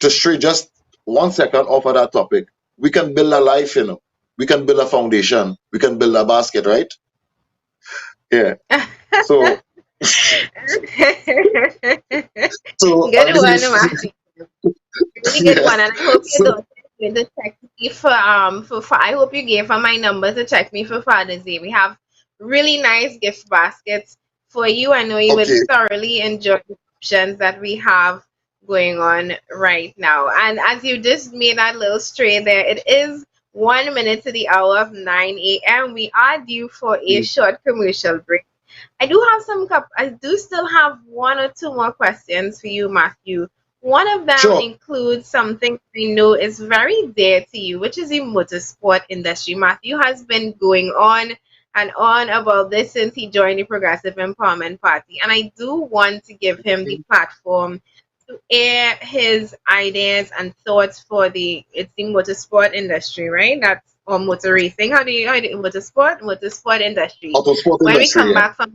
to stray just 1 second off of that topic, we can build a life, we can build a foundation, we can build a basket, right? Yeah. So, so Good on one, these, Matthew. Really good yeah. one, and I hope you So, don't need to check me for I hope you gave her my number to check me for Father's Day. We have really nice gift baskets for you. I know you would okay. thoroughly enjoy the options that we have going on right now. And as you just made that little stray there, it is 1 minute to the hour of 9 a.m. We are due for a short commercial break. I do still have one or two more questions for you, Matthew. One of them Sure. includes something I know is very dear to you, which is the motorsport industry. Matthew has been going on and on about this since he joined the Progressive Empowerment Party. And I do want to give him the platform to air his ideas and thoughts for the motorsport industry, right? That's or motor racing. How do you motorsport industry. Autosport When we industry, come yeah. back from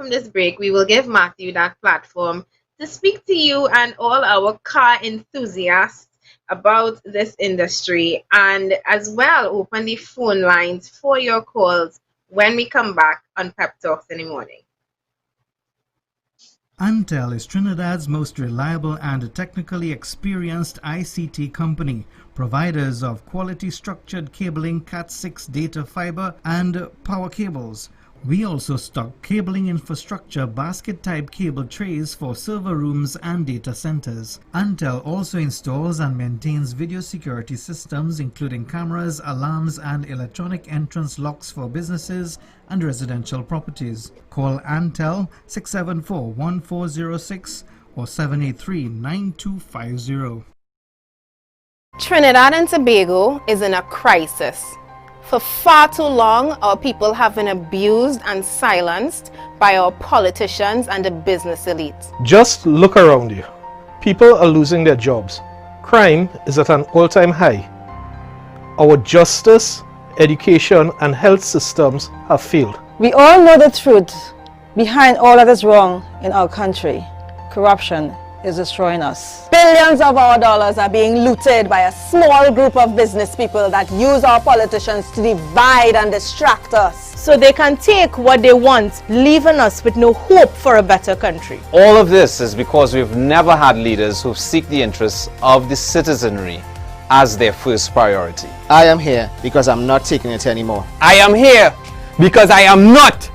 this break, we will give Matthew that platform to speak to you and all our car enthusiasts about this industry and as well open the phone lines for your calls when we come back on Pep Talks in the morning. Antel is Trinidad's most reliable and technically experienced ICT company, providers of quality structured cabling, Cat6 data fiber, and power cables. We also stock cabling infrastructure basket-type cable trays for server rooms and data centers. Antel also installs and maintains video security systems including cameras, alarms, and electronic entrance locks for businesses and residential properties. Call Antel 674-1406 or 783-9250. Trinidad and Tobago is in a crisis. For far too long, our people have been abused and silenced by our politicians and the business elite. Just look around you. People are losing their jobs. Crime is at an all-time high. Our justice, education, and health systems have failed. We all know the truth behind all that is wrong in our country. Corruption is destroying us. Billions of our dollars are being looted by a small group of business people that use our politicians to divide and distract us, so they can take what they want, leaving us with no hope for a better country. All of this is because we've never had leaders who seek the interests of the citizenry as their first priority. I am here because I'm not taking it anymore. I am here because I am not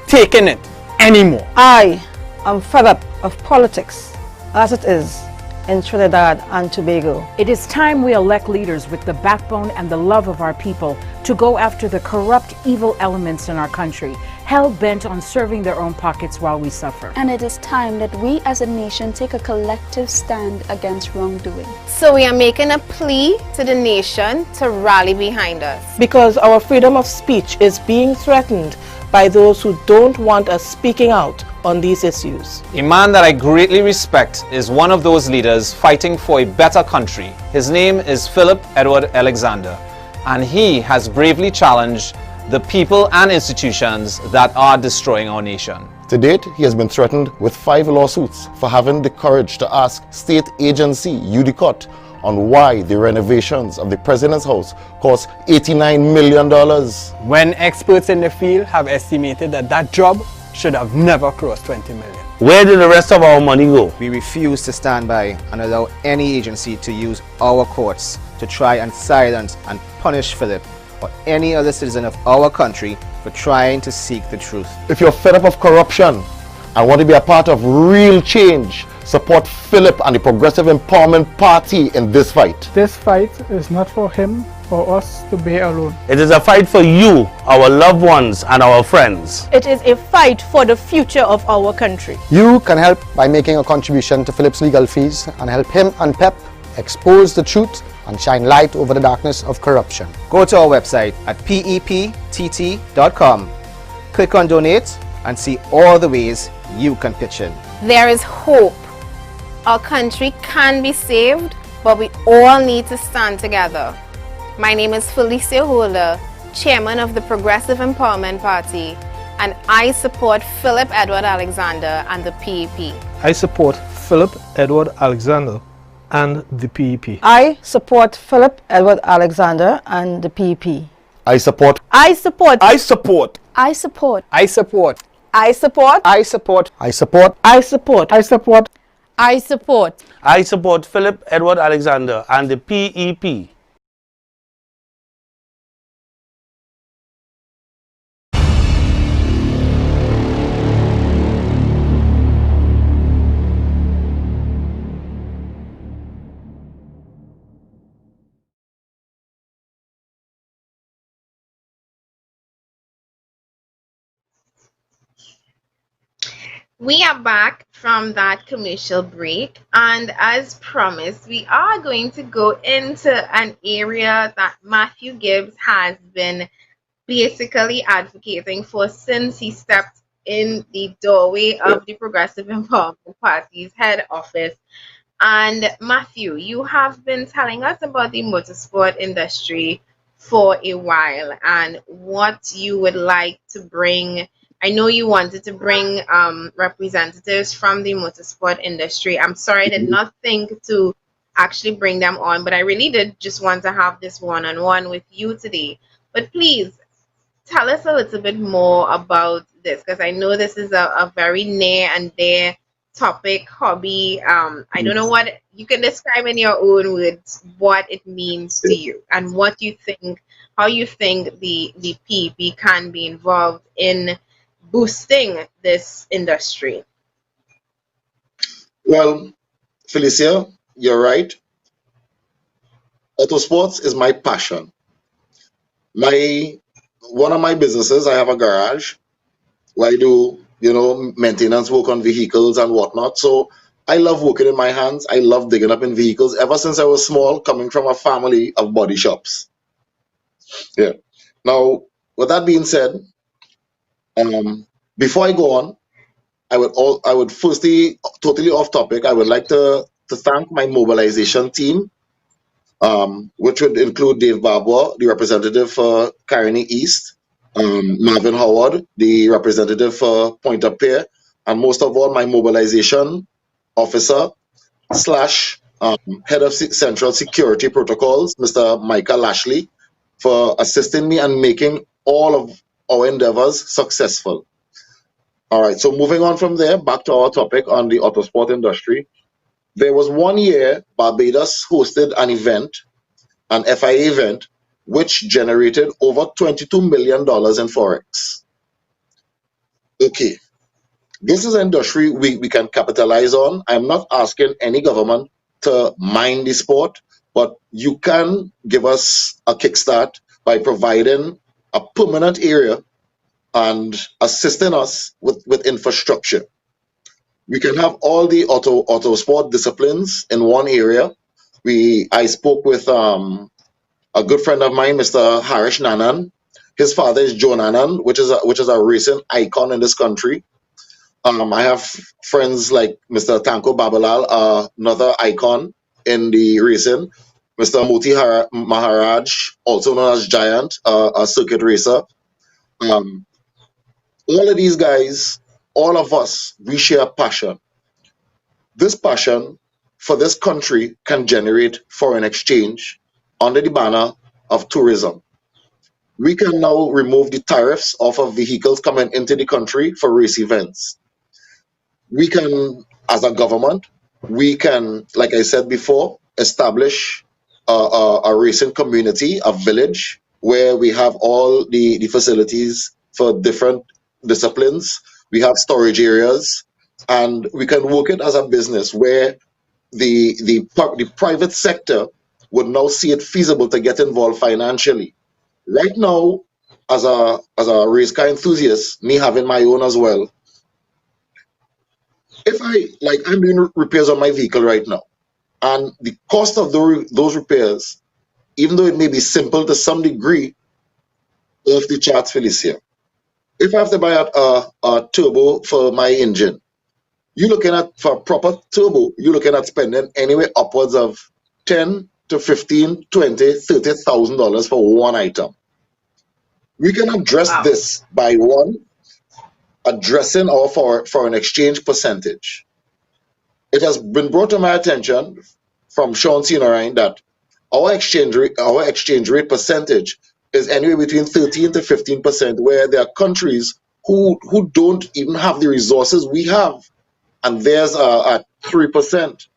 taking it anymore. I am fed up of politics as it is in Trinidad and Tobago. It is time we elect leaders with the backbone and the love of our people to go after the corrupt, evil elements in our country, hell-bent on serving their own pockets while we suffer. And it is time that we as a nation take a collective stand against wrongdoing. So we are making a plea to the nation to rally behind us. Because our freedom of speech is being threatened by those who don't want us speaking out on these issues. A man that I greatly respect is one of those leaders fighting for a better country. His name is Philip Edward Alexander, and he has bravely challenged the people and institutions that are destroying our nation. To date, he has been threatened with 5 lawsuits for having the courage to ask state agency UDCOT on why the renovations of the President's house cost $89 million. When experts in the field have estimated that that job should have never crossed 20 million. Where did the rest of our money go? We refuse to stand by and allow any agency to use our courts to try and silence and punish Philip or any other citizen of our country for trying to seek the truth. If you're fed up of corruption and want to be a part of real change, support Philip and the Progressive Empowerment Party in this fight. This fight is not for him or us to bear alone. It is a fight for you, our loved ones, and our friends. It is a fight for the future of our country. You can help by making a contribution to Philip's legal fees and help him and PEP expose the truth and shine light over the darkness of corruption. Go to our website at peptt.com, click on donate and see all the ways you can pitch in. There is hope. Our country can be saved, but we all need to stand together. My name is Felicia Holder, Chairman of the Progressive Empowerment Party, and I support Philip Edward Alexander and the PEP. I support Philip Edward Alexander and the PEP. I support Philip Edward Alexander and the PEP. I support. I support. I support. I support. I support. I support. I support. I support. I support. I support. I support. I support Philip Edward Alexander and the PEP. We are back from that commercial break, and as promised, we are going to go into an area that Matthew Gibbs has been basically advocating for since he stepped in the doorway of the Progressive Empowerment Party's head office. And Matthew, you have been telling us about the motorsport industry for a while and what you would like to bring. I know you wanted to bring representatives from the motorsport industry. I'm sorry, I did not think to actually bring them on, but I really did just want to have this one-on-one with you today. But please, tell us a little bit more about this? Because I know this is a very near and dear topic, hobby. I don't know what you can describe in your own words what it means to you and what you think, how you think the PEP can be involved in boosting this industry. Well, Felicia, you're right. Autosports is my passion. One of my businesses, I have a garage where I do, maintenance work on vehicles and whatnot. So I love working in my hands. I love digging up in vehicles ever since I was small, coming from a family of body shops. Yeah. Now, with that being said, before I go on, I would firstly, totally off topic, I would like to thank my mobilization team, which would include Dave Barbour, the representative for Caroni East, Marvin Howard, the representative for Pointe-à-Pierre, and most of all, my mobilization officer / head of Central Security Protocols, Mr. Michael Lashley, for assisting me and making all of our endeavors successful. All right, so moving on from there, back to our topic on the autosport industry. There was one year Barbados hosted an event, an FIA event, which generated over $22 million in Forex. Okay, this is an industry we can capitalize on. I'm not asking any government to mind the sport, but you can give us a kickstart by providing a permanent area and assisting us with infrastructure. We can have all the auto sport disciplines in one area. I spoke with a good friend of mine, Mr. Harish Nanan. His father is Joe Nanan, which is a racing icon in this country. I have friends like Mr. Tanko Babalal, another icon in the racing. Mr. Moti Maharaj, also known as Giant, a circuit racer. All of these guys, all of us, we share passion. This passion for this country can generate foreign exchange under the banner of tourism. We can now remove the tariffs off of vehicles coming into the country for race events. We can, as a government, we can, like I said before, establish a racing community, a village, where we have all the facilities for different disciplines. We have storage areas, and we can work it as a business where the private sector would now see it feasible to get involved financially. Right now, as a race car enthusiast, me having my own as well, if I'm doing repairs on my vehicle right now, and the cost of those repairs, even though it may be simple to some degree, off the charts, Felicia. If I have to buy a turbo for my engine, you're looking at, for a proper turbo, you're looking at spending anywhere upwards of $10 to $15, $20, $30,000 for one item. We can address this by addressing our foreign exchange percentage. It has been brought to my attention from Sean Sinarine that our exchange rate percentage is anywhere between 13 to 15%, where there are countries who don't even have the resources we have, and theirs are at 3%.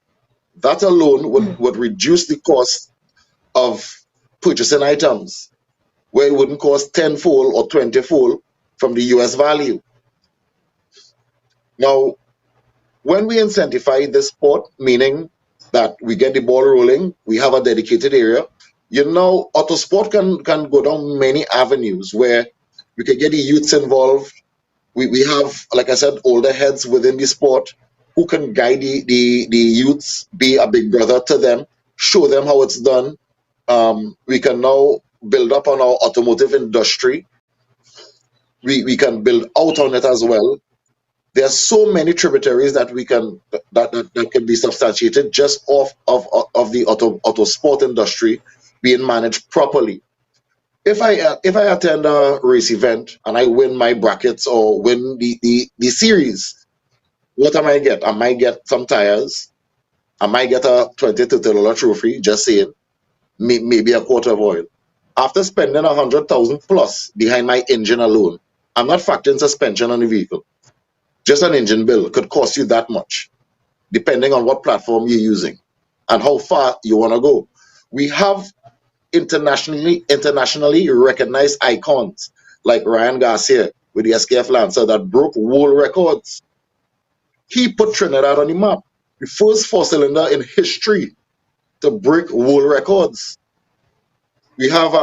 That alone would reduce the cost of purchasing items, where it wouldn't cost 10-fold or 20-fold from the US value. Now, when we incentivize this sport, meaning that we get the ball rolling, we have a dedicated area, autosport can go down many avenues where we can get the youths involved. We have, like I said, older heads within the sport who can guide the youths, be a big brother to them, show them how it's done. We can now build up on our automotive industry. We can build out on it as well. There are so many tributaries that we can that can be substantiated just off of the auto sport industry being managed properly. If I attend a race event and I win my brackets or win the series, what am I get? I might get some tires. I might get a $20 to $30 trophy, just saying, maybe a quart of oil. After spending 100,000 plus behind my engine alone, I'm not factoring suspension on the vehicle. Just an engine bill could cost you that much, depending on what platform you're using and how far you want to go. We have internationally recognized icons like Ryan Garcia with the SKF Lancer that broke world records. He put Trinidad on the map, the first four-cylinder in history to break world records. We have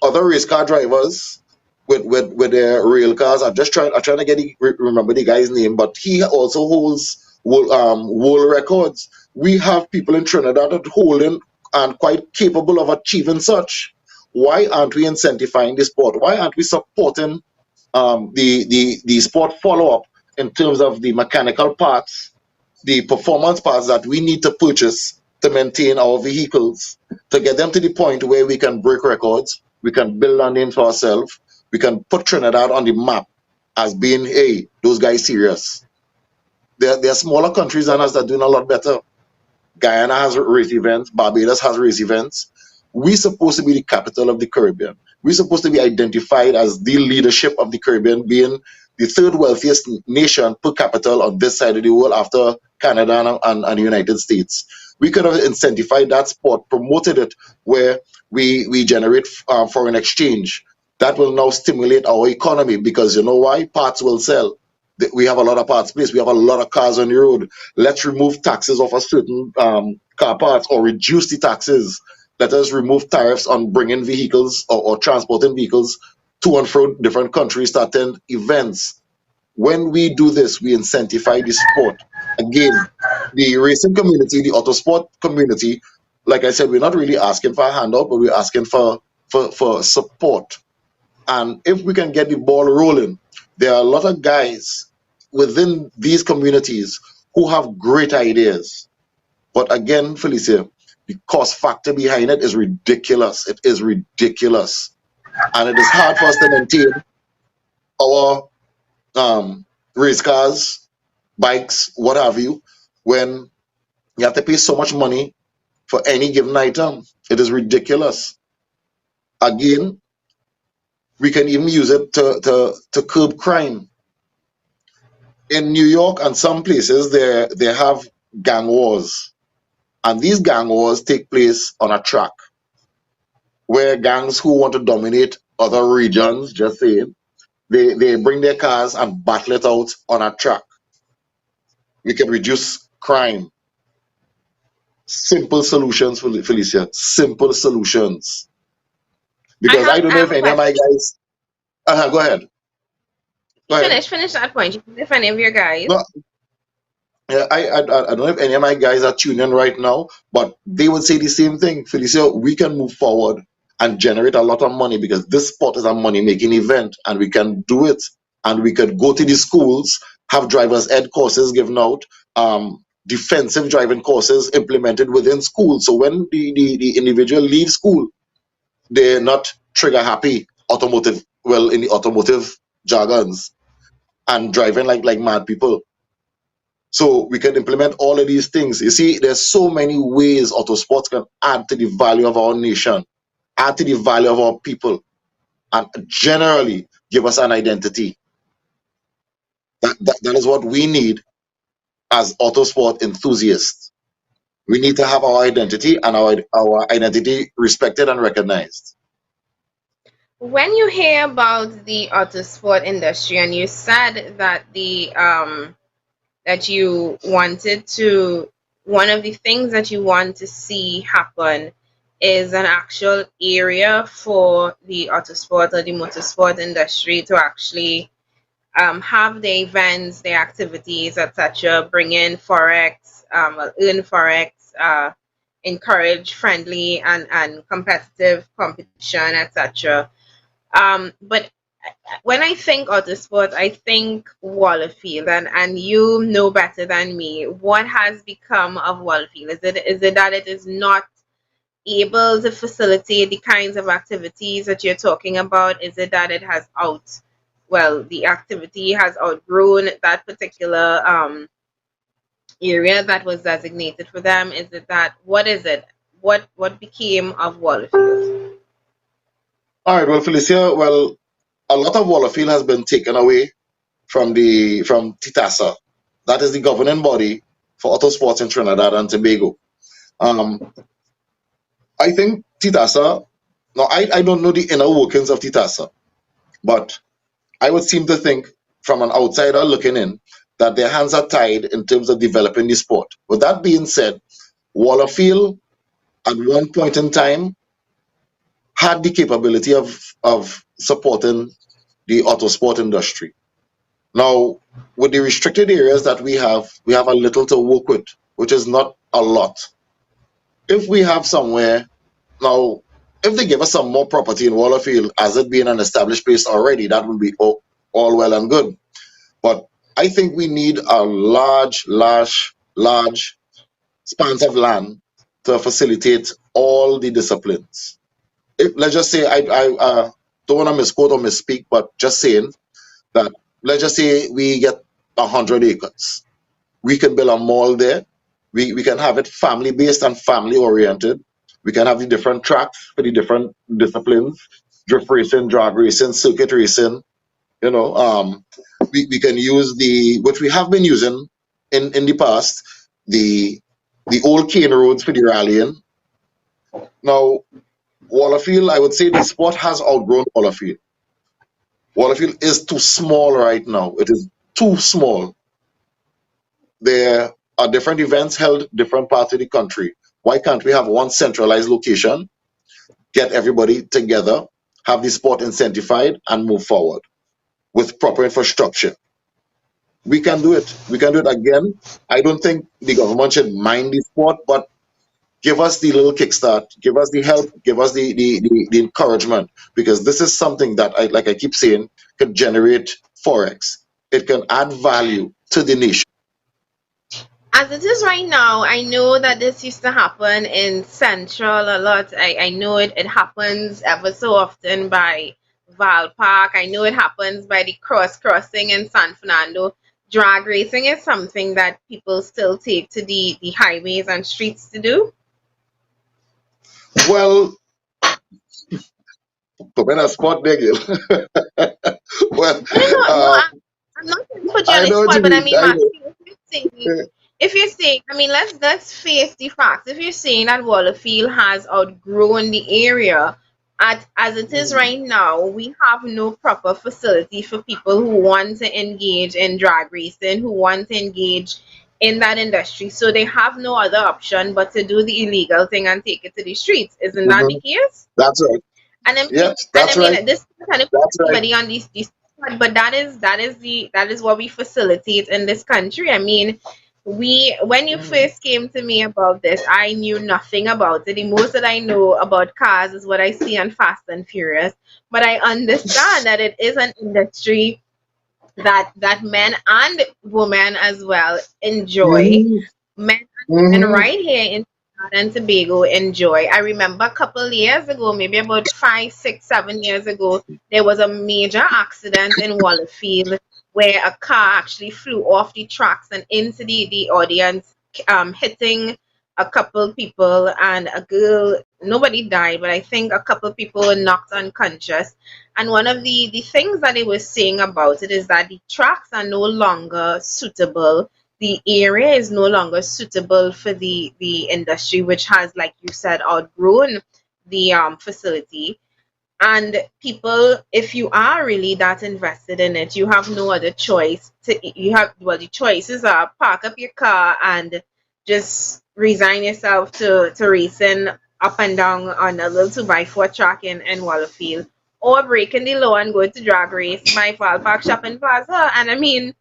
other race car drivers with their rail cars. I'm trying to remember the guy's name, but he also holds world records. We have people in Trinidad that holding and quite capable of achieving such. Why aren't we incentivizing the sport? Why aren't we supporting the sport follow-up in terms of the mechanical parts, the performance parts that we need to purchase to maintain our vehicles, to get them to the point where we can break records, we can build a name for ourselves, we can put Trinidad on the map as being, hey, those guys serious. There are smaller countries than us that are doing a lot better. Guyana has race events, Barbados has race events. We're supposed to be the capital of the Caribbean. We're supposed to be identified as the leadership of the Caribbean, being the third wealthiest nation per capita on this side of the world after Canada and the United States. We could have incentivized that sport, promoted it where we generate foreign exchange. That will now stimulate our economy because you know why? Parts will sell. We have a lot of parts placed. We have a lot of cars on the road. Let's remove taxes off a certain car parts or reduce the taxes. Let us remove tariffs on bringing vehicles or transporting vehicles to and from different countries to attend events. When we do this, we incentivize the sport. Again, the racing community, the autosport community, like I said, we're not really asking for a handout, but we're asking for support. And if we can get the ball rolling, there are a lot of guys within these communities who have great ideas. But again, Felicia, the cost factor behind it is ridiculous. It is ridiculous. And it is hard for us to maintain our race cars, bikes, what have you, when you have to pay so much money for any given item. It is ridiculous. Again, we can even use it to curb crime. In New York and some places, they have gang wars. And these gang wars take place on a track where gangs who want to dominate other regions, just saying, they bring their cars and battle it out on a track. We can reduce crime. Simple solutions, Felicia. Simple solutions. Because I don't know if any of my guys... go ahead. Go ahead. Finish that point. If any of your guys... No, yeah, I don't know if any of my guys are tuning in right now, but they would say the same thing. Felicia, we can move forward and generate a lot of money because this sport is a money-making event, and we can do it. And we could go to the schools, have driver's ed courses given out, defensive driving courses implemented within school. So when the individual leaves school, they're not trigger happy automotive, well, in the automotive jargons, and driving like mad people. So we can implement all of these things. You see, there's so many ways autosports can add to the value of our nation, add to the value of our people, and generally give us an identity. That is what we need as autosport enthusiasts. We need to have our identity and our identity respected and recognized. When you hear about the autosport industry, and you said that that you wanted to, one of the things that you want to see happen is an actual area for the autosport or the motorsport industry to actually have the events, the activities, etc., bring in Forex, earn Forex, encourage friendly and competitive competition, etc. But when I think autosport, I think Wallafield, and you know better than me what has become of Wallafield. Is it that it is not able to facilitate the kinds of activities that you're talking about? Is it that it has the activity has outgrown that particular area that was designated for them? Is it that, what is it what became of Wallafield? All right, well, Felicia, well, a lot of Wallafield has been taken away from TITASA. That is the governing body for auto sports in Trinidad and Tobago. I think TITASA, now I don't know the inner workings of TITASA, but I would seem to think from an outsider looking in that their hands are tied in terms of developing the sport. With that being said, Wallafield at one point in time had the capability of supporting the auto sport industry. Now, with the restricted areas that we have a little to work with, which is not a lot. If we have somewhere, now, if they give us some more property in Wallafield, as it being an established place already, that would be all well and good. But I think we need a large spans of land to facilitate all the disciplines. Let's just say, I don't want to misquote or misspeak, but just saying that, let's just say we get 100 acres. We can build a mall there. We can have it family-based and family-oriented. We can have the different tracks for the different disciplines, drift racing, drag racing, circuit racing. You know, we can use which we have been using in the past, the old cane roads for the rallying. Now, Wallafield, I would say the sport has outgrown Wallafield. Wallafield is too small right now. It is too small. There are different events held different parts of the country. Why can't we have one centralized location, get everybody together, have the sport incentivized, and move forward with proper infrastructure? We can do it. We can do it again. I don't think the government should mind the sport, but give us the little kickstart, give us the help, give us the encouragement, because this is something that, like I keep saying, can generate forex. It can add value to the nation. As it is right now, I know that this used to happen in Central a lot. I know it happens ever so often by Val Park. I know it happens by the crossing in San Fernando. Drag racing is something that people still take to the highways and streets to do. Well, put me in a spot there, Gil. Well, I'm not going to put you on the spot, but I mean, if you're saying, I mean, let's face the facts. If you're saying that Wallafield has outgrown the area, as it is right now, we have no proper facility for people who want to engage in drag racing, who want to engage in that industry. So they have no other option but to do the illegal thing and take it to the streets. Isn't that the case? That's right. And I mean, yes, that's right. This kind of puts somebody on these, but that is what we facilitate in this country. I mean, when you first came to me about this, I knew nothing about it. The most that I know about cars is what I see on Fast and Furious. But I understand that it is an industry that men and women as well enjoy. Men and women right here in Trinidad and Tobago enjoy. I remember a couple of years ago, maybe about 5, 6, 7 years ago, there was a major accident in Wallafield where a car actually flew off the tracks and into the audience, hitting a couple people, and a girl, nobody died, but I think a couple people were knocked unconscious. And one of the things that they were saying about it is that the tracks are no longer suitable. The area is no longer suitable for the industry, which has, like you said, outgrown the facility. And people, if you are really that invested in it, you have no other choice. The choices are park up your car and just resign yourself to racing up and down on a little 2x4 track in Wallafield, or breaking the law and going to drag race by Val Park Shopping Plaza. And I mean,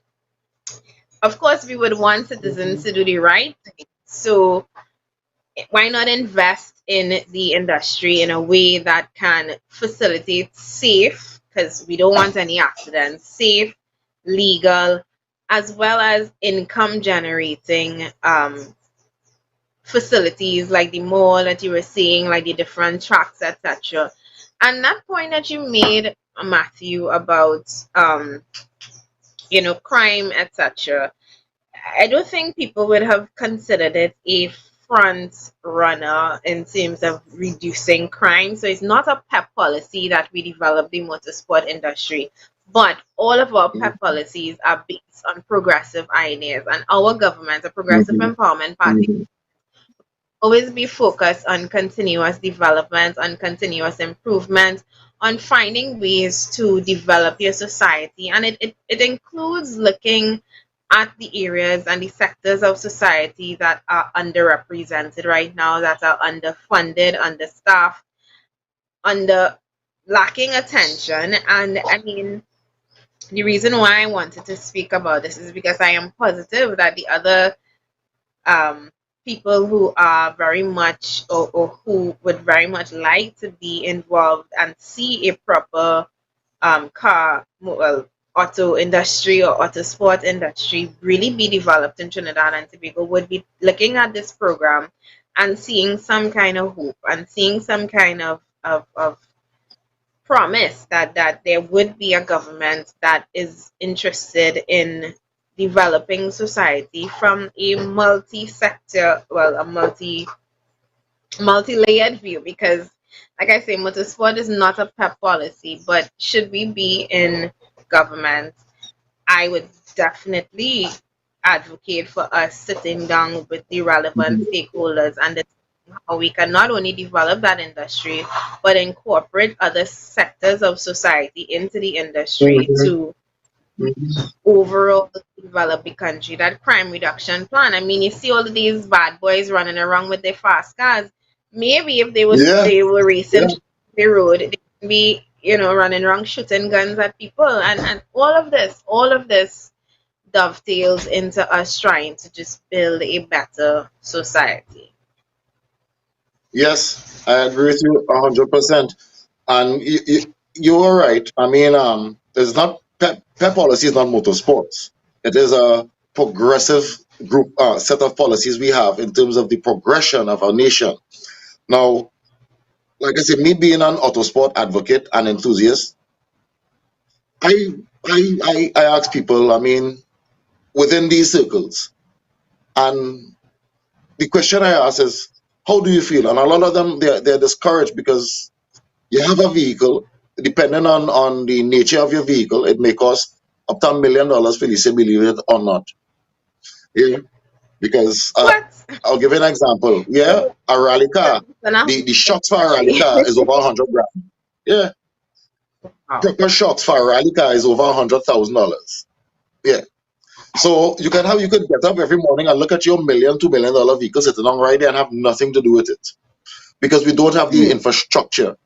of course, we would want citizens to do the right thing. So why not invest in the industry in a way that can facilitate safe, because we don't want any accidents, safe, legal, as well as income generating facilities like the mall that you were saying, like the different tracks, etc. And that point that you made, Matthew, about crime, etc., I don't think people would have considered it if, front runner in terms of reducing crime. So it's not a PEP policy that we developed the motorsport industry, but all of our PEP policies are based on progressive ideas, and our government, a progressive empowerment party, always be focused on continuous development, on continuous improvement, on finding ways to develop your society. And it includes looking at the areas and the sectors of society that are underrepresented right now, that are underfunded, understaffed, under lacking attention. And I mean, the reason why I wanted to speak about this is because I am positive that the other people who are very much or who would very much like to be involved and see a proper auto industry or auto sport industry really be developed in Trinidad and Tobago would be looking at this program and seeing some kind of hope and seeing some kind of promise that there would be a government that is interested in developing society from a multi-sector, well, a multi-layered view, because like I say, motorsport is not a PEP policy, but should we be in government, I would definitely advocate for us sitting down with the relevant stakeholders and how we can not only develop that industry, but incorporate other sectors of society into the industry to overall develop the country. That crime reduction plan. I mean, you see all of these bad boys running around with their fast cars. Maybe if they were racing the road, they would be, running around shooting guns at people, and all of this dovetails into us trying to just build a better society. Yes, I agree with you 100%. And you are right. I mean, it's not PEP policy is not motorsports. It is a progressive group set of policies we have in terms of the progression of our nation. Now, like I said, me being an autosport advocate and enthusiast, I ask people, I mean, within these circles, and the question I ask is, how do you feel? And a lot of them, they're discouraged because you have a vehicle, depending on the nature of your vehicle, it may cost up to $1 million for you to believe it or not. Yeah. Because I'll give you an example. Yeah, a rally car, the shocks for a rally car is over 100 grand. Yeah. Proper shocks for a rally car is over $100,000. Yeah. So you could get up every morning and look at your $1 million, $2 million vehicle sitting on right there and have nothing to do with it. Because we don't have the infrastructure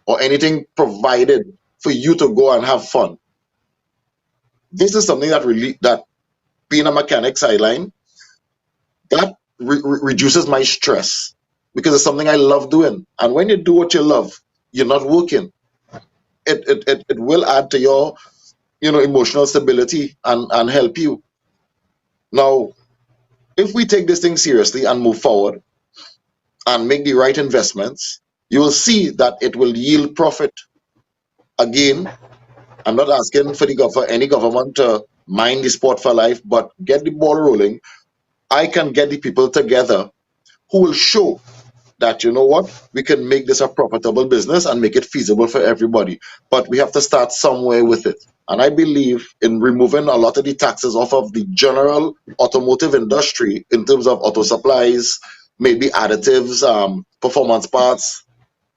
or anything provided for you to go and have fun. This is something that being a mechanic sideline, that reduces my stress because it's something I love doing. And when you do what you love, you're not working. It will add to your emotional stability and help you. Now, if we take this thing seriously and move forward and make the right investments, you will see that it will yield profit. Again, I'm not asking for any government to mind the sport for life, but get the ball rolling. I can get the people together who will show that, you know what, we can make this a profitable business and make it feasible for everybody. But we have to start somewhere with it. And I believe in removing a lot of the taxes off of the general automotive industry in terms of auto supplies, maybe additives, performance parts,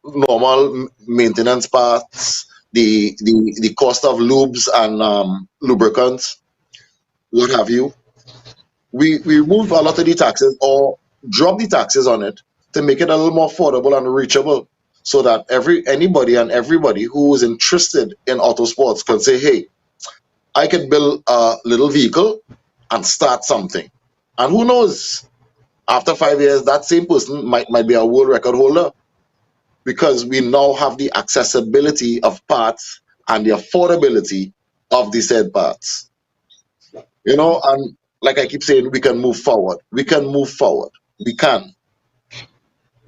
normal maintenance parts, the cost of lubes and lubricants, what have you. We remove a lot of the taxes or drop the taxes on it to make it a little more affordable and reachable, so that anybody and everybody who is interested in auto sports can say, hey, I can build a little vehicle and start something. And who knows, after 5 years, that same person might be a world record holder, because we now have the accessibility of parts and the affordability of the said parts. And like I keep saying, we can move forward. We can move forward. We can.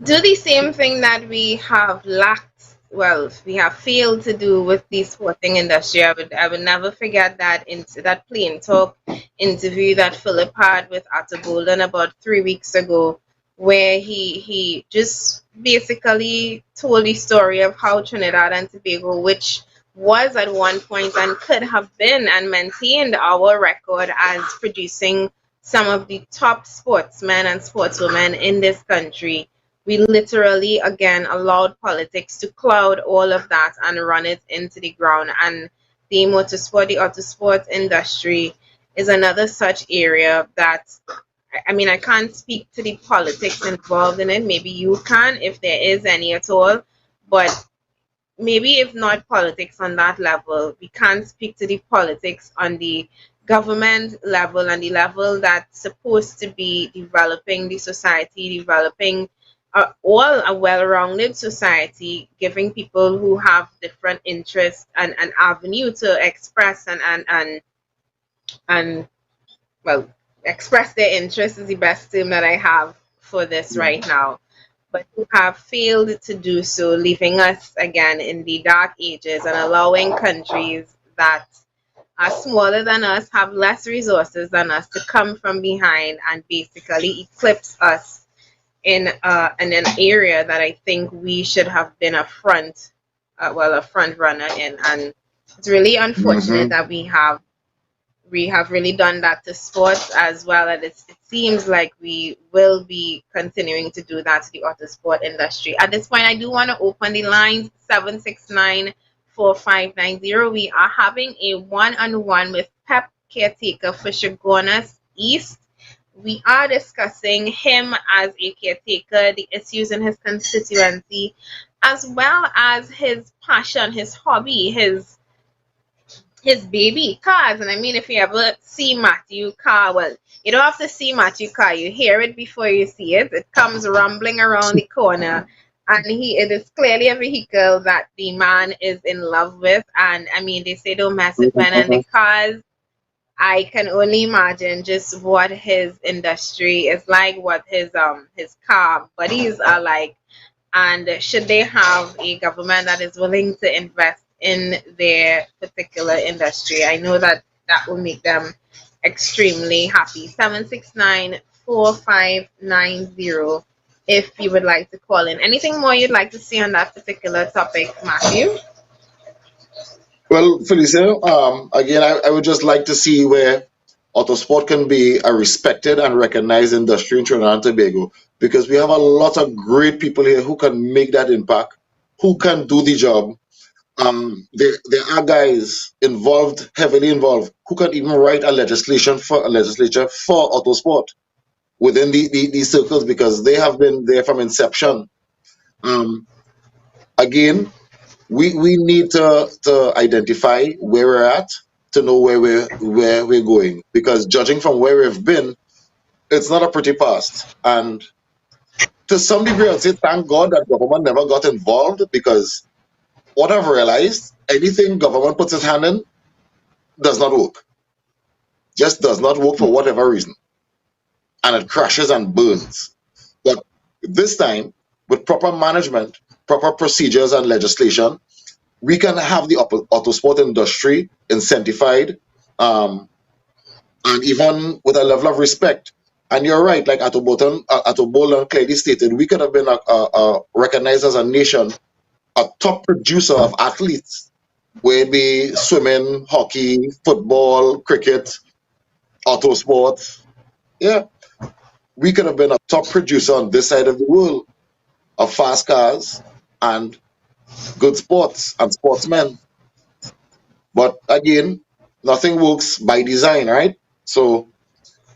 Do the same thing that we have we have failed to do with the sporting industry. I would never forget that that Plain Talk interview that Philip had with Atta Golden about 3 weeks ago, where he just basically told the story of how Trinidad and Tobago, which was at one point and could have been and maintained our record as producing some of the top sportsmen and sportswomen in this country, we literally again allowed politics to cloud all of that and run it into the ground. And the motorsport, the autosport industry is another such area that, I mean, I can't speak to the politics involved in it. Maybe you can, if there is any at all. But maybe if not politics on that level, we can't speak to the politics on the government level and the level that's supposed to be developing the society, developing all a well-rounded society, giving people who have different interests an avenue to express and well, express their interest is the best term that I have for this right now, but who have failed to do so, leaving us again in the dark ages and allowing countries that are smaller than us, have less resources than us, to come from behind and basically eclipse us in an area that I think we should have been a front runner in. And it's really unfortunate that we have really done that to sports as well, and it seems like we will be continuing to do that to the autosport industry. At this point, I do want to open the lines 769-4590. We are having a one-on-one with PEP caretaker for Chaguanas East. We are discussing him as a caretaker, the issues in his constituency, as well as his passion, his hobby, his baby, cars. And I mean, if you ever see Matthew car, well, you don't have to see Matthew car, you hear it before you see it. It comes rumbling around the corner, and it is clearly a vehicle that the man is in love with. And I mean, they say don't mess with men and the cars. I can only imagine just what his industry is like, what his car buddies are like, and should they have a government that is willing to invest in their particular industry, I know that will make them extremely happy. 769-4590 if you would like to call in. Anything more you'd like to see on that particular topic, Matthew? Well, Felicia, again, I would just like to see where autosport can be a respected and recognized industry in Trinidad and Tobago, because we have a lot of great people here who can make that impact, who can do the job. There are guys heavily involved, who can even write a legislature for autosport within these circles, because they have been there from inception. Again, we need to identify where we're at to know where we're going, because judging from where we've been, it's not a pretty past. And to some degree, I'd say thank God that government never got involved, because what I've realized, anything government puts its hand in does not work. Just does not work for whatever reason. And it crashes and burns. But this time, with proper management, proper procedures and legislation, we can have the autosport industry incentivized, and even with a level of respect. And you're right, like Ato Bolan clearly stated, we could have been recognized as a nation, a top producer of athletes, where it be swimming, hockey, football, cricket, autosport. Yeah, we could have been a top producer on this side of the world of fast cars and good sports and sportsmen. But again, nothing works by design, right? So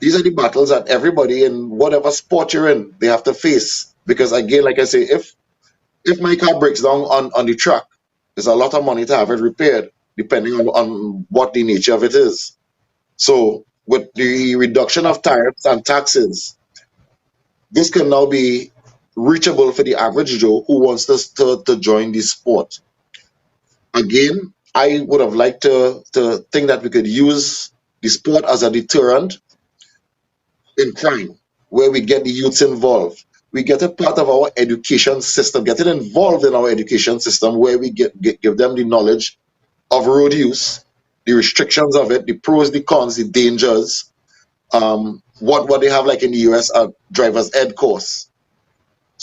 these are the battles that everybody in whatever sport you're in, they have to face. Because again, like I say, if my car breaks down on the track, there's a lot of money to have it repaired, depending on what the nature of it is. So with the reduction of tariffs and taxes, this can now be reachable for the average Joe who wants to join the sport. Again, I would have liked to think that we could use the sport as a deterrent in crime, where we get the youths involved. We get it part of our education system, get it involved in our education system, where we give them the knowledge of road use, the restrictions of it, the pros, the cons, the dangers, what they have like in the US, a driver's ed course,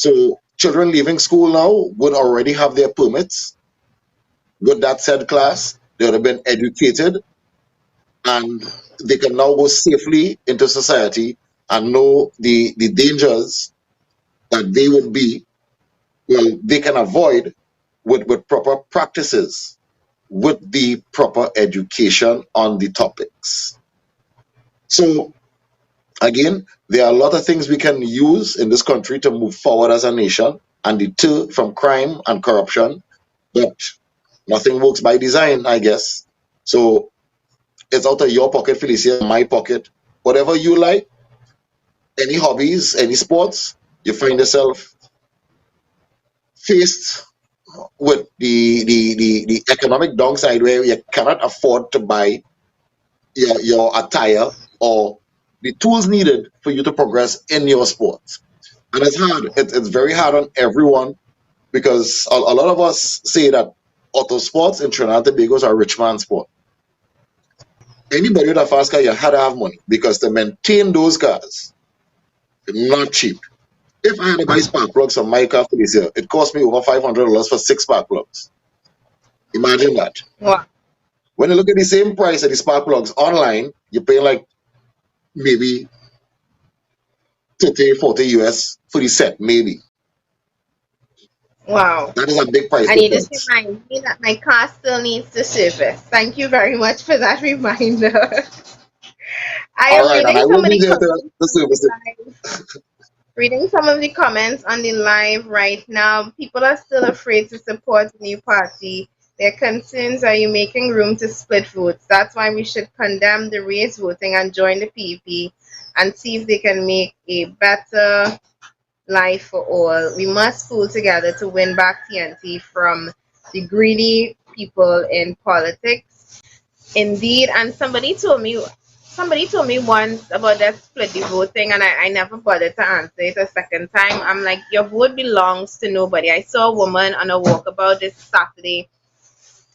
So children leaving school now would already have their permits with that said class. They would have been educated, and they can now go safely into society and know the dangers that they would be, well, they can avoid with proper practices, with the proper education on the topics. So again, there are a lot of things we can use in this country to move forward as a nation and deter from crime and corruption, but nothing works by design, I guess. So it's out of your pocket, Felicia, my pocket. Whatever you like, any hobbies, any sports, you find yourself faced with the economic downside where you cannot afford to buy your attire or the tools needed for you to progress in your sports. And it's hard. It's very hard on everyone, because a lot of us say that auto sports in Trinidad and Tobago is a rich man sport. Anybody with a fast car, you had to have money, because to maintain those cars, not cheap. If I had to buy spark plugs from my car for this year, it cost me over $500 for 6 spark plugs. Imagine that. Wow. When you look at the same price of the spark plugs online, you're paying like maybe 30, 40 US for the set, maybe. Wow. That is a big price And you difference. just remind me that my car still needs to service. Thank you very much for that reminder. I am All right, and reading I some will of be the there comments to service it. reading some of the comments on the live right now. People are still afraid to support the new party. Their concerns are you making room to split votes. That's why we should condemn the race voting and join the PEP and see if they can make a better life for all. We must pull together to win back TNT from the greedy people in politics. Indeed, and somebody told me once about that split the vote thing, and I never bothered to answer it a second time. I'm like, your vote belongs to nobody. I saw a woman on a walkabout this Saturday,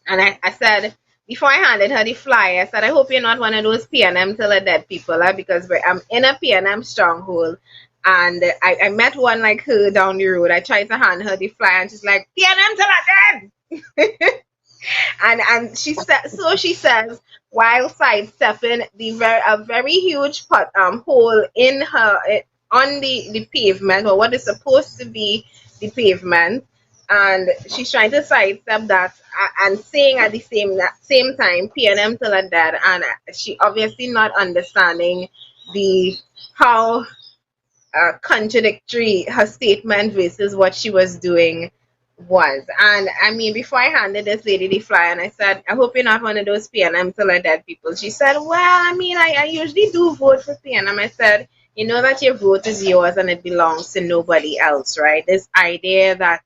and I said, before I handed her the flyer, I said, I hope you're not one of those PNM till the dead people, because I'm in a PNM stronghold. And I met one like her down the road. I tried to hand her the flyer, and she's like, PNM till I dead. and she says, while sidestepping a very huge hole in her on the pavement, or what is supposed to be the pavement, and she's trying to sidestep that and saying at the same time PNM till I dead, and she obviously not understanding how contradictory her statement versus what she was doing was. And I mean, before I handed this lady the flyer, and I said, I hope you're not one of those PNM till I dead people. She said, well, I mean, I usually do vote for PNM. I said, you know that your vote is yours and it belongs to nobody else, right? This idea that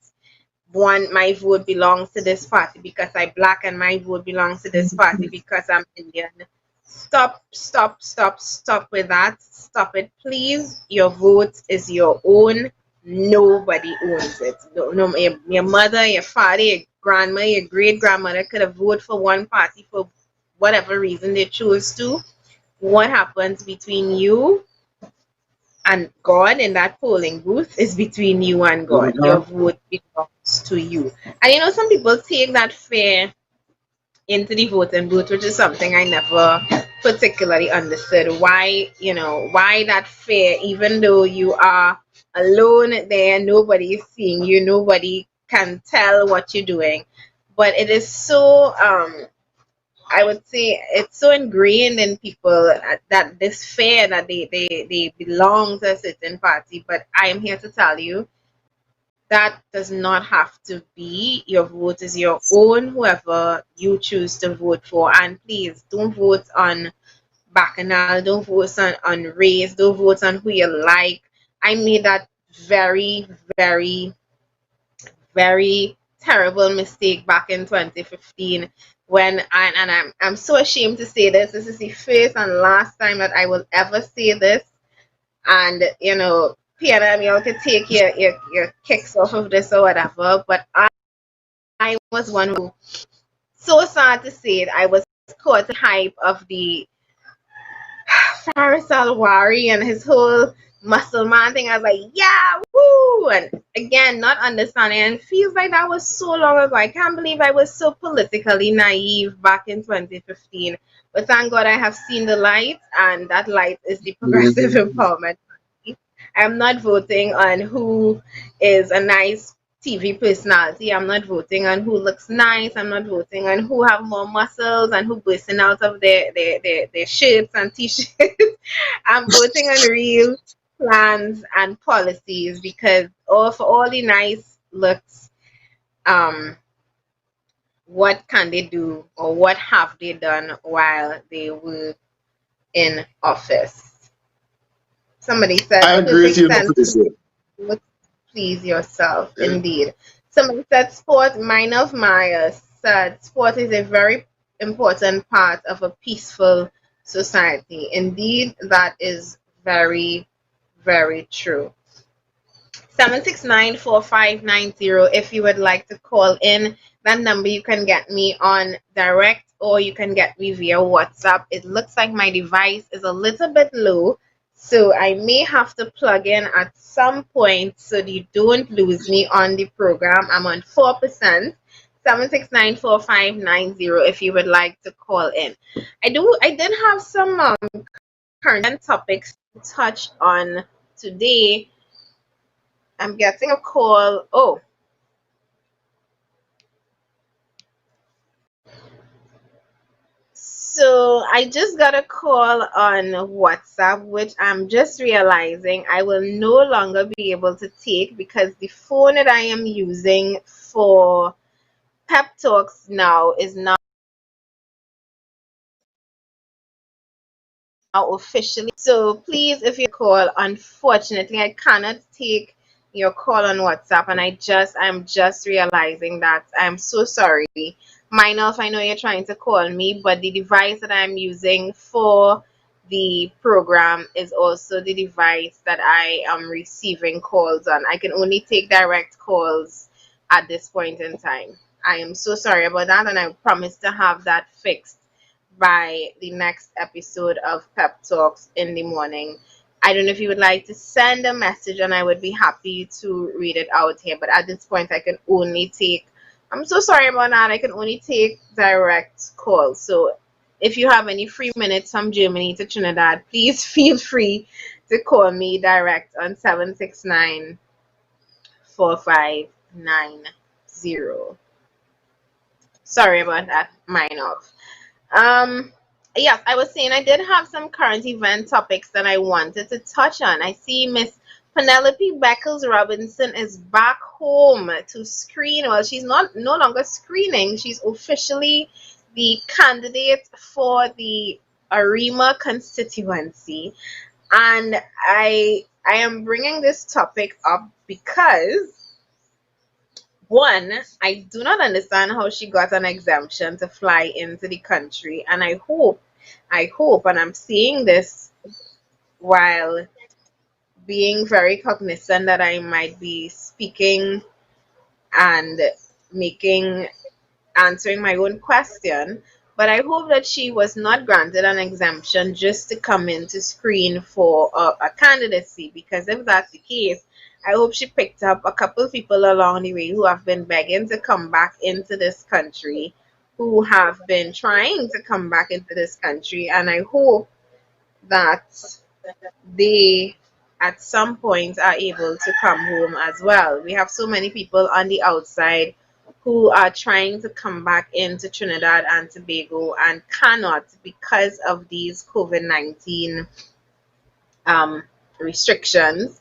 my vote belongs to this party because I'm black, and my vote belongs to this party because I'm Indian. Stop with that. Stop it, please. Your vote is your own. Nobody owns it. No, your mother, your father, your grandma, your great grandmother could have voted for one party for whatever reason they chose to. What happens between you and God in that polling booth is between you and God. Your vote belongs to you. And you know, some people take that fear into the voting booth, which is something I never particularly understood. Why that fear, even though you are alone there, nobody is seeing you, nobody can tell what you're doing. But it is so I would say it's so ingrained in people that this fear that they belong to a certain party. But I am here to tell you that does not have to be. Your vote is your own, whoever you choose to vote for. And please don't vote on bacchanal, don't vote on race, don't vote on who you like. I made that very, very, very terrible mistake back in 2015 when I'm so ashamed to say this. This is the first and last time that I will ever say this. And you know, PNM, y'all could take your kicks off of this or whatever, but I was one who, so sad to say it, I was caught in hype of the Faris Alwari and his whole muscle man thing. I was like, yeah, woo! And again, not understanding. And it feels like that was so long ago. I can't believe I was so politically naive back in 2015. But thank God I have seen the light, and that light is the Progressive Empowerment Party. I'm not voting on who is a nice TV personality. I'm not voting on who looks nice. I'm not voting on who have more muscles and who bursting out of their shirts and t-shirts. I'm voting on real plans and policies because for all the nice looks, what can they do or what have they done while they were in office? Somebody said I agree with you, perfect sense. Felicia. Look, please yourself, indeed. Somebody said sport. Mine of Myers said sport is a very important part of a peaceful society. Indeed, that is very, very true. 7694590 if you would like to call in. That number you can get me on direct or you can get me via WhatsApp. It looks like my device is a little bit low, so I may have to plug in at some point so that you don't lose me on the program. I'm on 4%. 7694590 if you would like to call in. I did have some current topics to touch on today. I'm getting a call. Oh. So I just got a call on WhatsApp, which I'm just realizing I will no longer be able to take because the phone that I am using for Pep Talks now is now officially. So please, if you call, unfortunately, I cannot take your call on WhatsApp, and I'm just realizing that. I'm so sorry. Minor, I know you're trying to call me, but the device that I'm using for the program is also the device that I am receiving calls on. I can only take direct calls at this point in time. I am so sorry about that, and I promise to have that fixed by the next episode of Pep Talks in the morning. I don't know if you would like to send a message and I would be happy to read it out here, but at this point I can only take, I'm so sorry about that, I can only take direct calls. So if you have any free minutes from Germany to Trinidad, please feel free to call me direct on 769-4590. Sorry about that, minor. Yes, I was saying I did have some current event topics that I wanted to touch on. I see Miss Penelope Beckles Robinson is back home to screen. Well, she's no longer screening. She's officially the candidate for the Arima constituency. And I am bringing this topic up because one, I do not understand how she got an exemption to fly into the country, and I hope, and I'm saying this while being very cognizant that I might be speaking and answering my own question, but I hope that she was not granted an exemption just to come in to screen for a candidacy, because if that's the case, I hope she picked up a couple of people along the way who have been begging to come back into this country, who have been trying to come back into this country, and I hope that they at some point are able to come home as well. We have so many people on the outside who are trying to come back into Trinidad and Tobago and cannot because of these COVID-19 restrictions.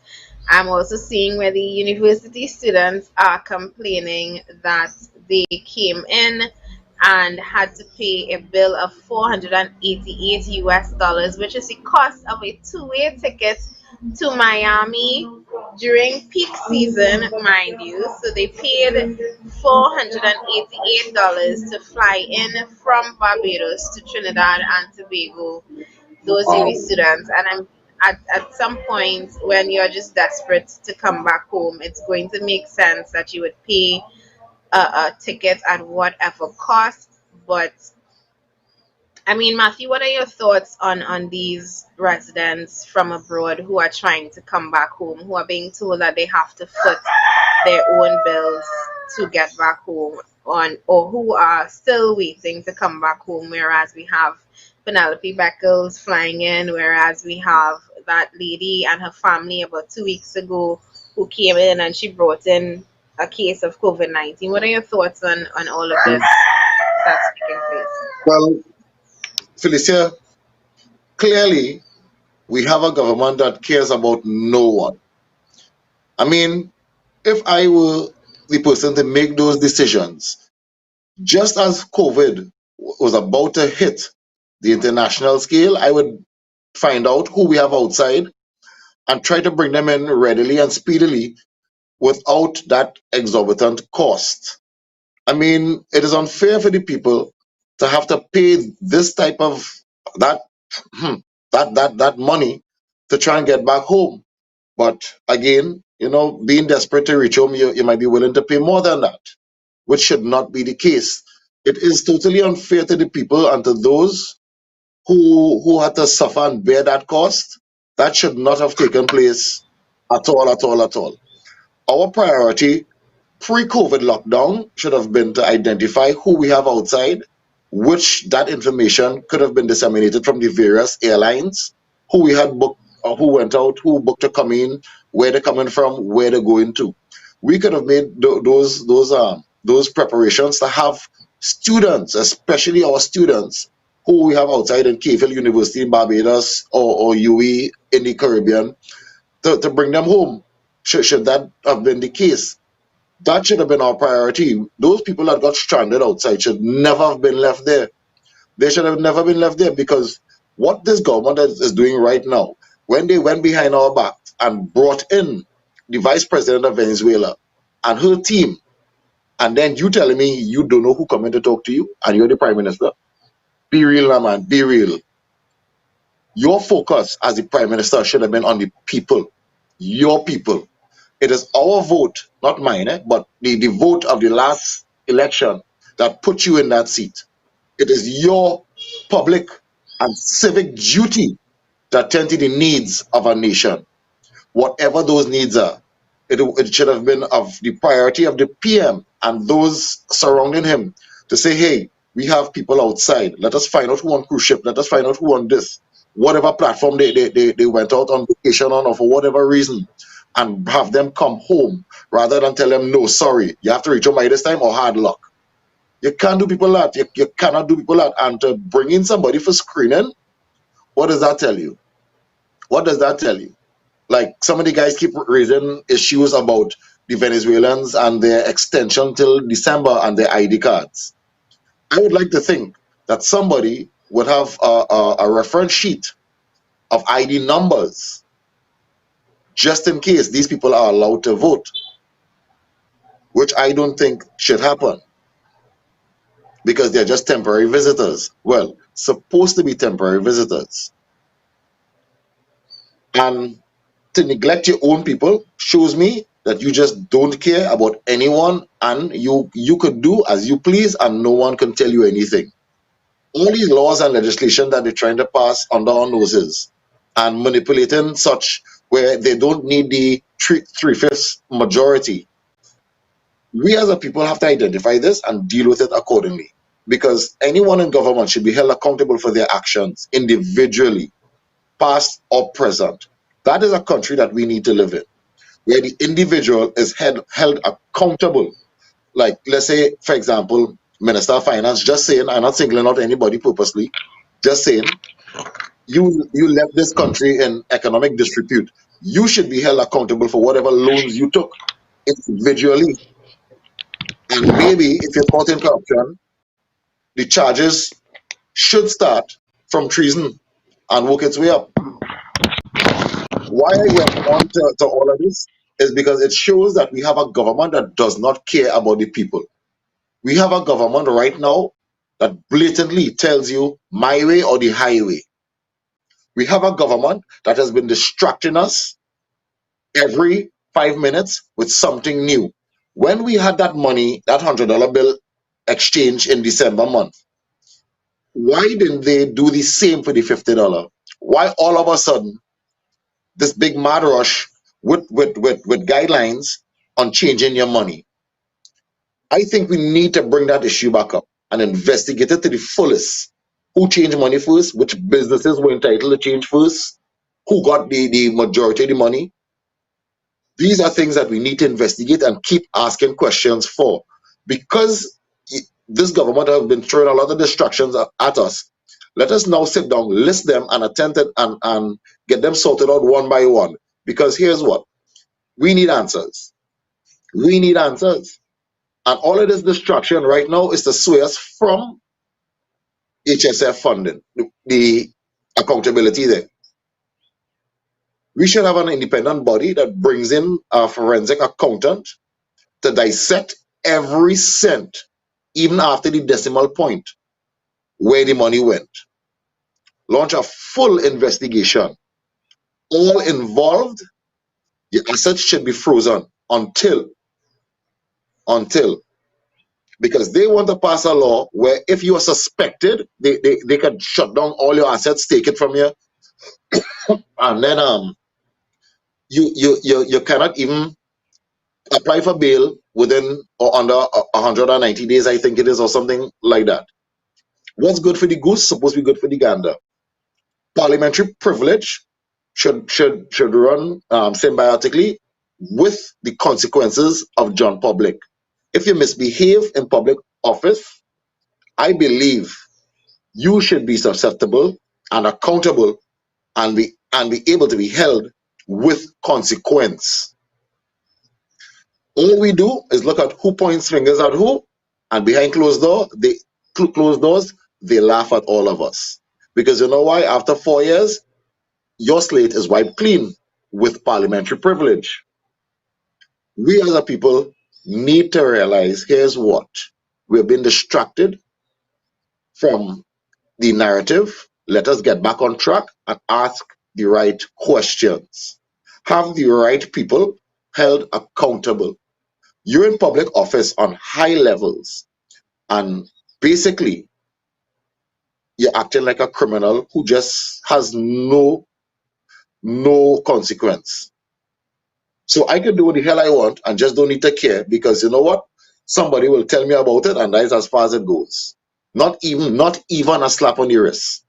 I'm also seeing where the university students are complaining that they came in and had to pay a bill of $488 which is the cost of a two-way ticket to Miami during peak season, mind you. So they paid $488 to fly in from Barbados to Trinidad and Tobago, those uni students. And I'm at some point when you're just desperate to come back home, it's going to make sense that you would pay a ticket at whatever cost. But I mean, Matthew, what are your thoughts on these residents from abroad who are trying to come back home, who are being told that they have to foot their own bills to get back home, or who are still waiting to come back home, whereas we have Penelope Beckles flying in, whereas we have that lady and her family about 2 weeks ago who came in and she brought in a case of COVID-19. What are your thoughts on all of this that's taking place? Well, Felicia, clearly we have a government that cares about no one. I mean, if I were the person to make those decisions, just as COVID was about to hit the international scale, I would find out who we have outside and try to bring them in readily and speedily without that exorbitant cost. I mean, it is unfair for the people to have to pay this type of that that money to try and get back home. But again, being desperate to reach home, you might be willing to pay more than that, which should not be the case. It is totally unfair to the people and to those who had to suffer and bear that cost. That should not have taken place at all, at all, at all. Our priority pre-COVID lockdown should have been to identify who we have outside, which that information could have been disseminated from the various airlines, who we had booked, or who went out, who booked to come in, where they're coming from, where they're going to. We could have made those preparations to have students, especially our students, who we have outside in Cave Hill University in Barbados or UWI in the Caribbean, to bring them home. Should that have been the case? That should have been our priority. Those people that got stranded outside should never have been left there. They should have never been left there, because what this government is doing right now, when they went behind our back and brought in the vice president of Venezuela and her team, and then you telling me you don't know who coming to talk to you and you're the prime minister? Be real now, man. Be real. Your focus as the prime minister should have been on the people, your people. It is our vote, not mine, but the vote of the last election that put you in that seat. It is your public and civic duty to attend to the needs of a nation, whatever those needs are. It should have been of the priority of the PM and those surrounding him to say, hey, we have people outside. Let us find out who on cruise ship. Let us find out who on this. Whatever platform they went out on vacation on, or for whatever reason, and have them come home rather than tell them, no, sorry, you have to reach home by this time or hard luck. You can't do people that. You cannot do people that. And to bring in somebody for screening, what does that tell you? What does that tell you? Like, some of the guys keep raising issues about the Venezuelans and their extension till December and their ID cards. I would like to think that somebody would have a reference sheet of ID numbers just in case these people are allowed to vote, which I don't think should happen, because they're just temporary visitors. Well, supposed to be temporary visitors. And to neglect your own people shows me that you just don't care about anyone, and you could do as you please and no one can tell you anything. All these laws and legislation that they're trying to pass under our noses and manipulating such where they don't need the three-fifths majority, we as a people have to identify this and deal with it accordingly, because anyone in government should be held accountable for their actions individually, past or present. That is a country that we need to live in, where the individual is held accountable. Like, let's say, for example, Minister of Finance just saying, I'm not singling out anybody purposely, just saying, you left this country in economic disrepute. You should be held accountable for whatever loans you took individually. And maybe if you're caught in corruption, the charges should start from treason and work its way up. Why I went on to all of this is because it shows that we have a government that does not care about the people. We have a government right now that blatantly tells you my way or the highway. We have a government that has been distracting us every 5 minutes with something new. When we had that money, that $100 bill exchange in December month, Why didn't they do the same for the $50? Why all of a sudden this big mad rush with guidelines on changing your money? I think we need to bring that issue back up and investigate it to the fullest. Who changed money first? Which businesses were entitled to change first? Who got the majority of the money? These are things that we need to investigate and keep asking questions for. Because this government has been throwing a lot of distractions at us, let us now sit down, list them, and attempt it and get them sorted out one by one. Because here's what we need: answers. We need answers. And all of this distraction right now is to sway us from HSF funding, the accountability there. We should have an independent body that brings in a forensic accountant to dissect every cent, even after the decimal point, where the money went. Launch a full investigation. All involved, the assets should be frozen until, because they want to pass a law where if you are suspected, they can shut down all your assets, take it from you, and then you cannot even apply for bail within or under 190 days, I think it is, or something like that. What's good for the goose supposed to be good for the gander. Parliamentary privilege should run symbiotically with the consequences of John Public. If you misbehave in public office, I believe you should be susceptible and accountable and be able to be held with consequence. All we do is look at who points fingers at who, and behind closed doors, they laugh at all of us. Because you know why? After 4 years, your slate is wiped clean with parliamentary privilege. We as a people need to realize, here's what: we've been distracted from the narrative. Let us get back on track and ask the right questions. Have the right people held accountable. You're in public office on high levels, and basically you're acting like a criminal who just has no consequence. So I can do what the hell I want and just don't need to care, because you know what? Somebody will tell me about it, and that's as far as it goes. Not even a slap on the wrist.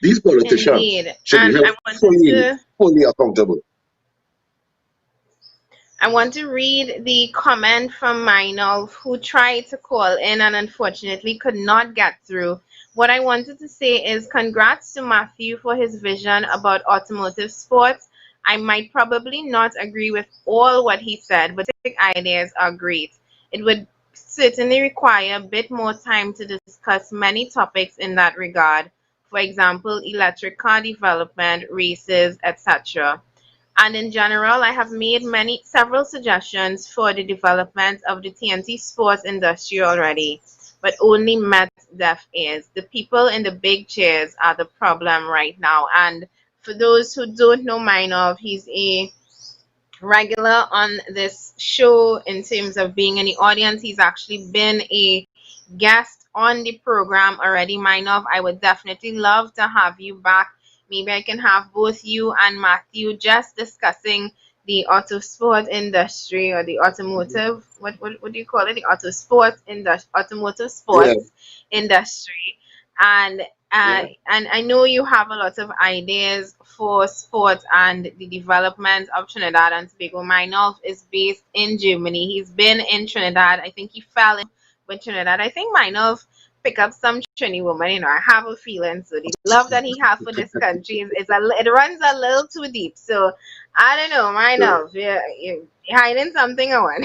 These politicians Indeed. should And be held fully accountable. I want to read the comment from Minolf, who tried to call in and unfortunately could not get through. What I wanted to say is congrats to Matthew for his vision about automotive sports. I might probably not agree with all what he said, but the ideas are great. It would certainly require a bit more time to discuss many topics in that regard. For example, electric car development, races, etc. And in general, I have made several suggestions for the development of the TNT sports industry already, but only met deaf ears. The people in the big chairs are the problem right now. And for those who don't know Minov, he's a regular on this show in terms of being in the audience. He's actually been a guest on the program already. Minov, I would definitely love to have you back. Maybe I can have both you and Matthew just discussing the auto sport industry, or the automotive, what do you call it? The automotive sports industry. And I know you have a lot of ideas for sports and the development of Trinidad and Tobago. Meinolf is based in Germany. He's been in Trinidad. I think he fell in with Trinidad. I think Meinolf pick up some Trini woman, you know. I have a feeling. So the love that he has for this country it runs a little too deep. So I don't know, Meinolf, you're hiding something on.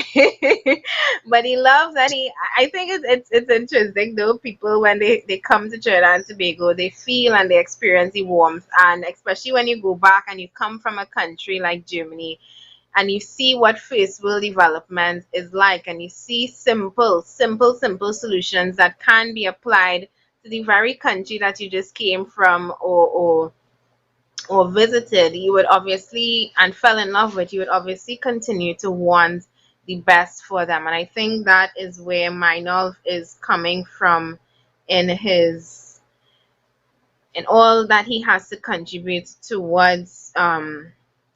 But he loves that I think it's interesting though. People, when they come to Trinidad and Tobago, they feel and they experience the warmth, and especially when you go back and you come from a country like Germany and you see what first world development is like, and you see simple solutions that can be applied to the very country that you just came from or visited, you would obviously, and fell in love with, you would obviously continue to want the best for them. And I think that is where Meinolf is coming from in his in all that he has to contribute towards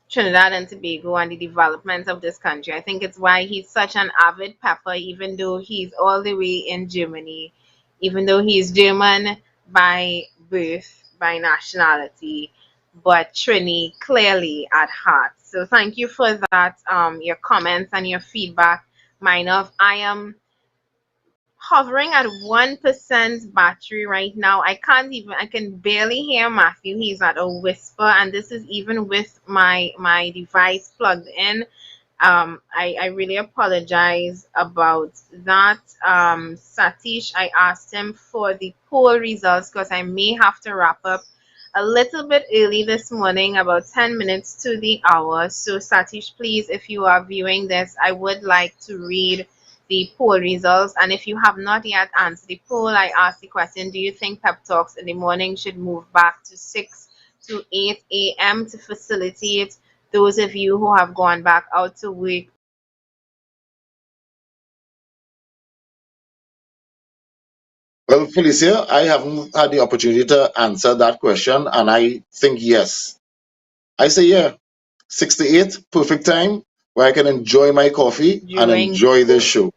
Trinidad and Tobago and the development of this country. I think it's why he's such an avid pepper, even though he's all the way in Germany, even though he's German by birth, by nationality, but Trini clearly at heart. So thank you for that, your comments and your feedback. Minov, I am hovering at 1% battery right now. I can barely hear Matthew. He's at a whisper, and this is even with my device plugged in. I really apologize about that. Satish, I asked him for the poll results because I may have to wrap up a little bit early this morning, about 10 minutes to the hour. So Satish, please, if you are viewing this, I would like to read the poll results. And if you have not yet answered the poll, I asked the question, do you think pep talks in the morning should move back to 6 to 8 a.m. to facilitate those of you who have gone back out to work? Well, Felicia, I haven't had the opportunity to answer that question, and I think yes. I say yeah. 6 to 8, perfect time where I can enjoy my coffee and enjoy this show.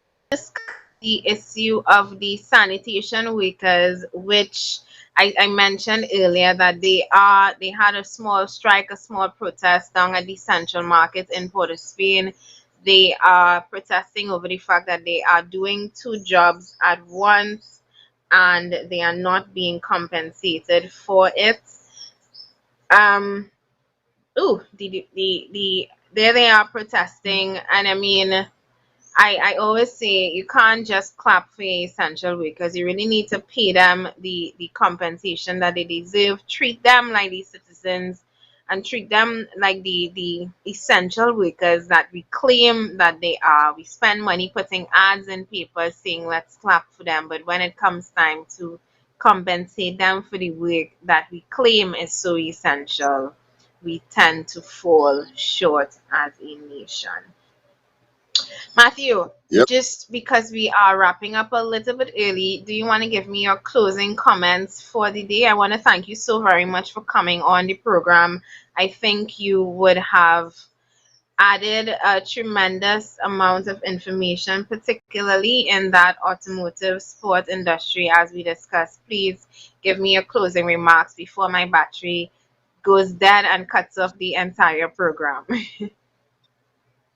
The issue of the sanitation workers, which I mentioned earlier that they had a small strike, a small protest down at the Central Market in Port of Spain. They are protesting over the fact that they are doing 2 jobs at once and they are not being compensated for it. There they are protesting, and I mean, I always say you can't just clap for essential workers. You really need to pay them the compensation that they deserve. Treat them like the citizens and treat them like the essential workers that we claim that they are. We spend money putting ads in papers saying let's clap for them, but when it comes time to compensate them for the work that we claim is so essential, we tend to fall short as a nation. Matthew, Yep. just because we are wrapping up a little bit early, do you want to give me your closing comments for the day? I want to thank you so very much for coming on the program. I think you would have added a tremendous amount of information, particularly in that automotive sport industry, as we discussed. Please give me your closing remarks before my battery goes dead and cuts off the entire program.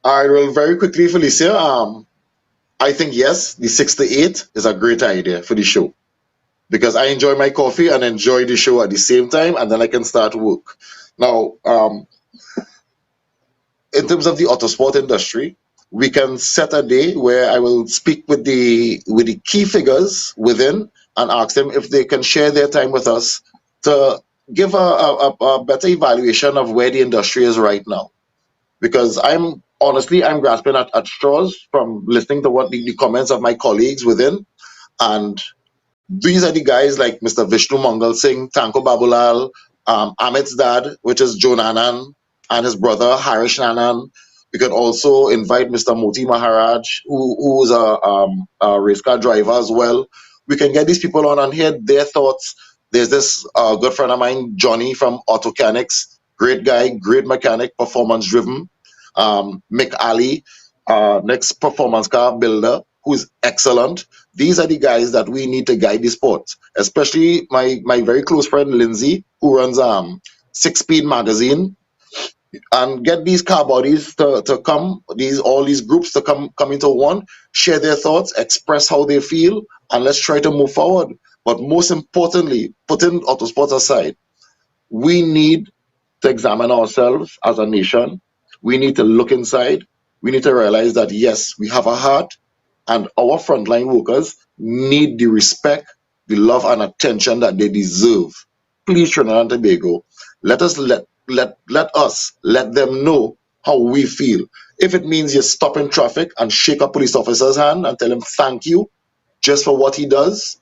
All right, well, very quickly, Felicia, I think yes, the 6 to 8 is a great idea for the show because I enjoy my coffee and enjoy the show at the same time, and then I can start work. Now, in terms of the autosport industry, we can set a day where I will speak with the key figures within and ask them if they can share their time with us to give a better evaluation of where the industry is right now. Because I'm grasping at straws from listening to what the comments of my colleagues within. And these are the guys like Mr. Vishnu Mangal Singh, Tanko Babulal, Amit's dad, which is Joe Nanan, and his brother Harish Nanan. We could also invite Mr. Moti Maharaj, who is a race car driver as well. We can get these people on and hear their thoughts. There's this good friend of mine, Johnny from Autocanics, great guy, great mechanic, performance driven. Mick Ali, next performance car builder, who's excellent. These are the guys that we need to guide the sport, especially my very close friend Lindsay, who runs 6 Speed magazine, and get these car bodies to come, all these groups to come into one, share their thoughts, express how they feel, and let's try to move forward. But most importantly, putting autosports aside, we need to examine ourselves as a nation. We need to look inside. We need to realize that, yes, we have a heart, and our frontline workers need the respect, the love, and attention that they deserve. Please, Trinidad and Tobago, let them know how we feel. If it means you stop in traffic and shake a police officer's hand and tell him thank you just for what he does,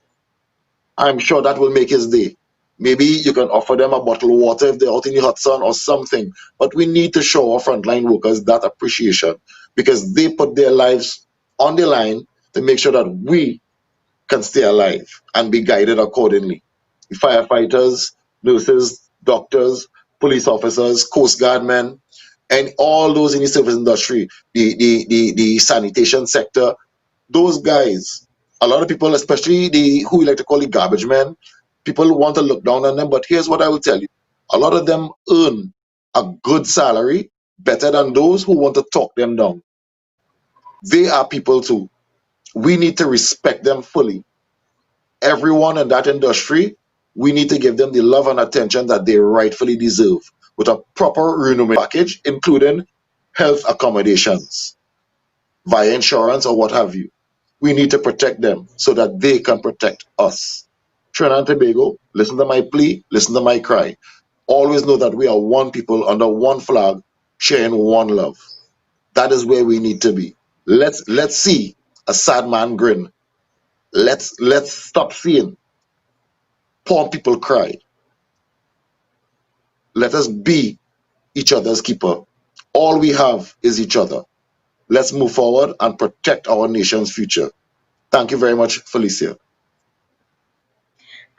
I'm sure that will make his day. Maybe you can offer them a bottle of water if they're out in the hot sun or something. But we need to show our frontline workers that appreciation because they put their lives on the line to make sure that we can stay alive and be guided accordingly. Firefighters, nurses, doctors, police officers, coast guard men, and all those in the service industry, the sanitation sector, those guys, a lot of people, especially the who we like to call the garbage men, people want to look down on them. But here's what I will tell you: a lot of them earn a good salary, better than those who want to talk them down. They are people too. We need to respect them fully. Everyone in that industry, we need to give them the love and attention that they rightfully deserve with a proper remuneration package, including health accommodations via insurance or what have you. We need to protect them so that they can protect us. Trinidad and Tobago, listen to my plea, listen to my cry. Always know that we are one people under one flag, sharing one love. That is where we need to be. Let's see a sad man grin. Let's stop seeing poor people cry. Let us be each other's keeper. All we have is each other. Let's move forward and protect our nation's future. Thank you very much, Felicia.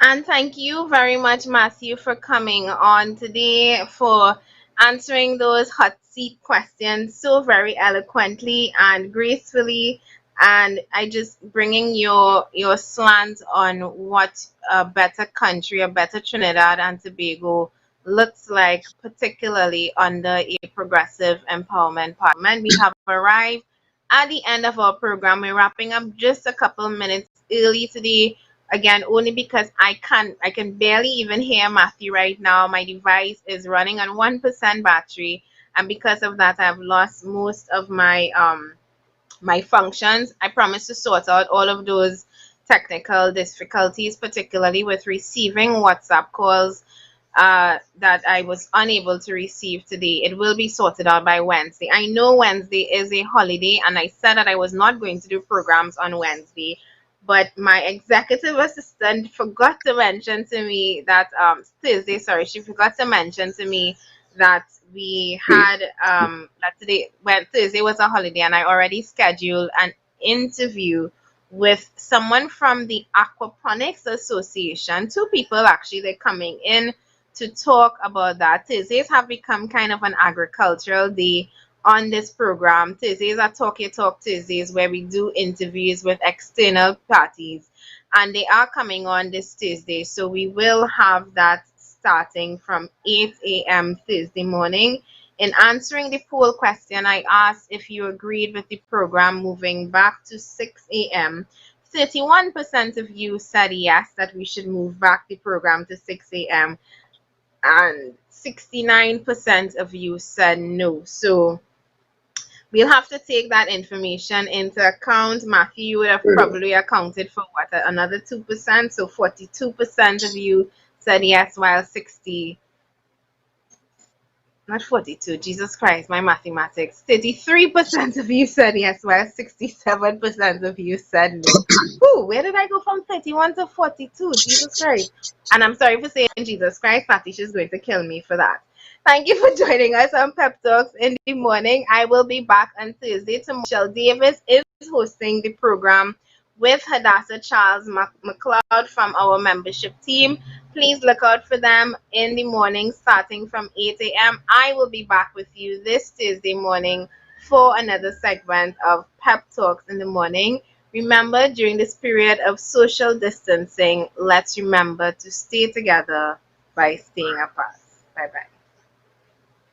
And thank you very much, Matthew, for coming on today, for answering those hot seat questions so very eloquently and gracefully, and I just bringing your slant on what a better country, a better Trinidad and Tobago looks like, particularly under a progressive empowerment parliament. We have arrived at the end of our program. We're wrapping up just a couple minutes early today. Again, only because I can barely even hear Matthew right now. My device is running on 1% battery, and because of that, I've lost most of my my functions. I promise to sort out all of those technical difficulties, particularly with receiving WhatsApp calls that I was unable to receive today. It will be sorted out by Wednesday. I know Wednesday is a holiday, and I said that I was not going to do programs on Wednesday, but my executive assistant forgot to mention to me that Thursday, sorry, she forgot to mention to me that we had that today, when Thursday was a holiday, and I already scheduled an interview with someone from the Aquaponics Association. Two people actually, they're coming in to talk about that. Thursdays have become kind of an agricultural day on this program. Thursdays are Talk Your Talk Thursdays, where we do interviews with external parties, and they are coming on this Thursday. So we will have that starting from 8 a.m. Thursday morning. In answering the poll question, I asked if you agreed with the program moving back to 6 a.m. 31% of you said yes, that we should move back the program to 6 a.m. and 69% of you said no. So we'll have to take that information into account. Matthew, you would have probably accounted for what, another 2%, so 42% of you said yes, while Jesus Christ, my mathematics, 33% of you said yes, while 67% of you said no. Ooh, where did I go from 31 to 42? Jesus Christ. And I'm sorry for saying Jesus Christ. Patisha's going to kill me for that. Thank you for joining us on Pep Talks in the morning. I will be back on Thursday. Tomorrow, Michelle Davis is hosting the program with Hadassah Charles McLeod from our membership team. Please look out for them in the morning starting from 8 a.m. I will be back with you this Thursday morning for another segment of Pep Talks in the morning. Remember, during this period of social distancing, let's remember to stay together by staying apart. Bye-bye.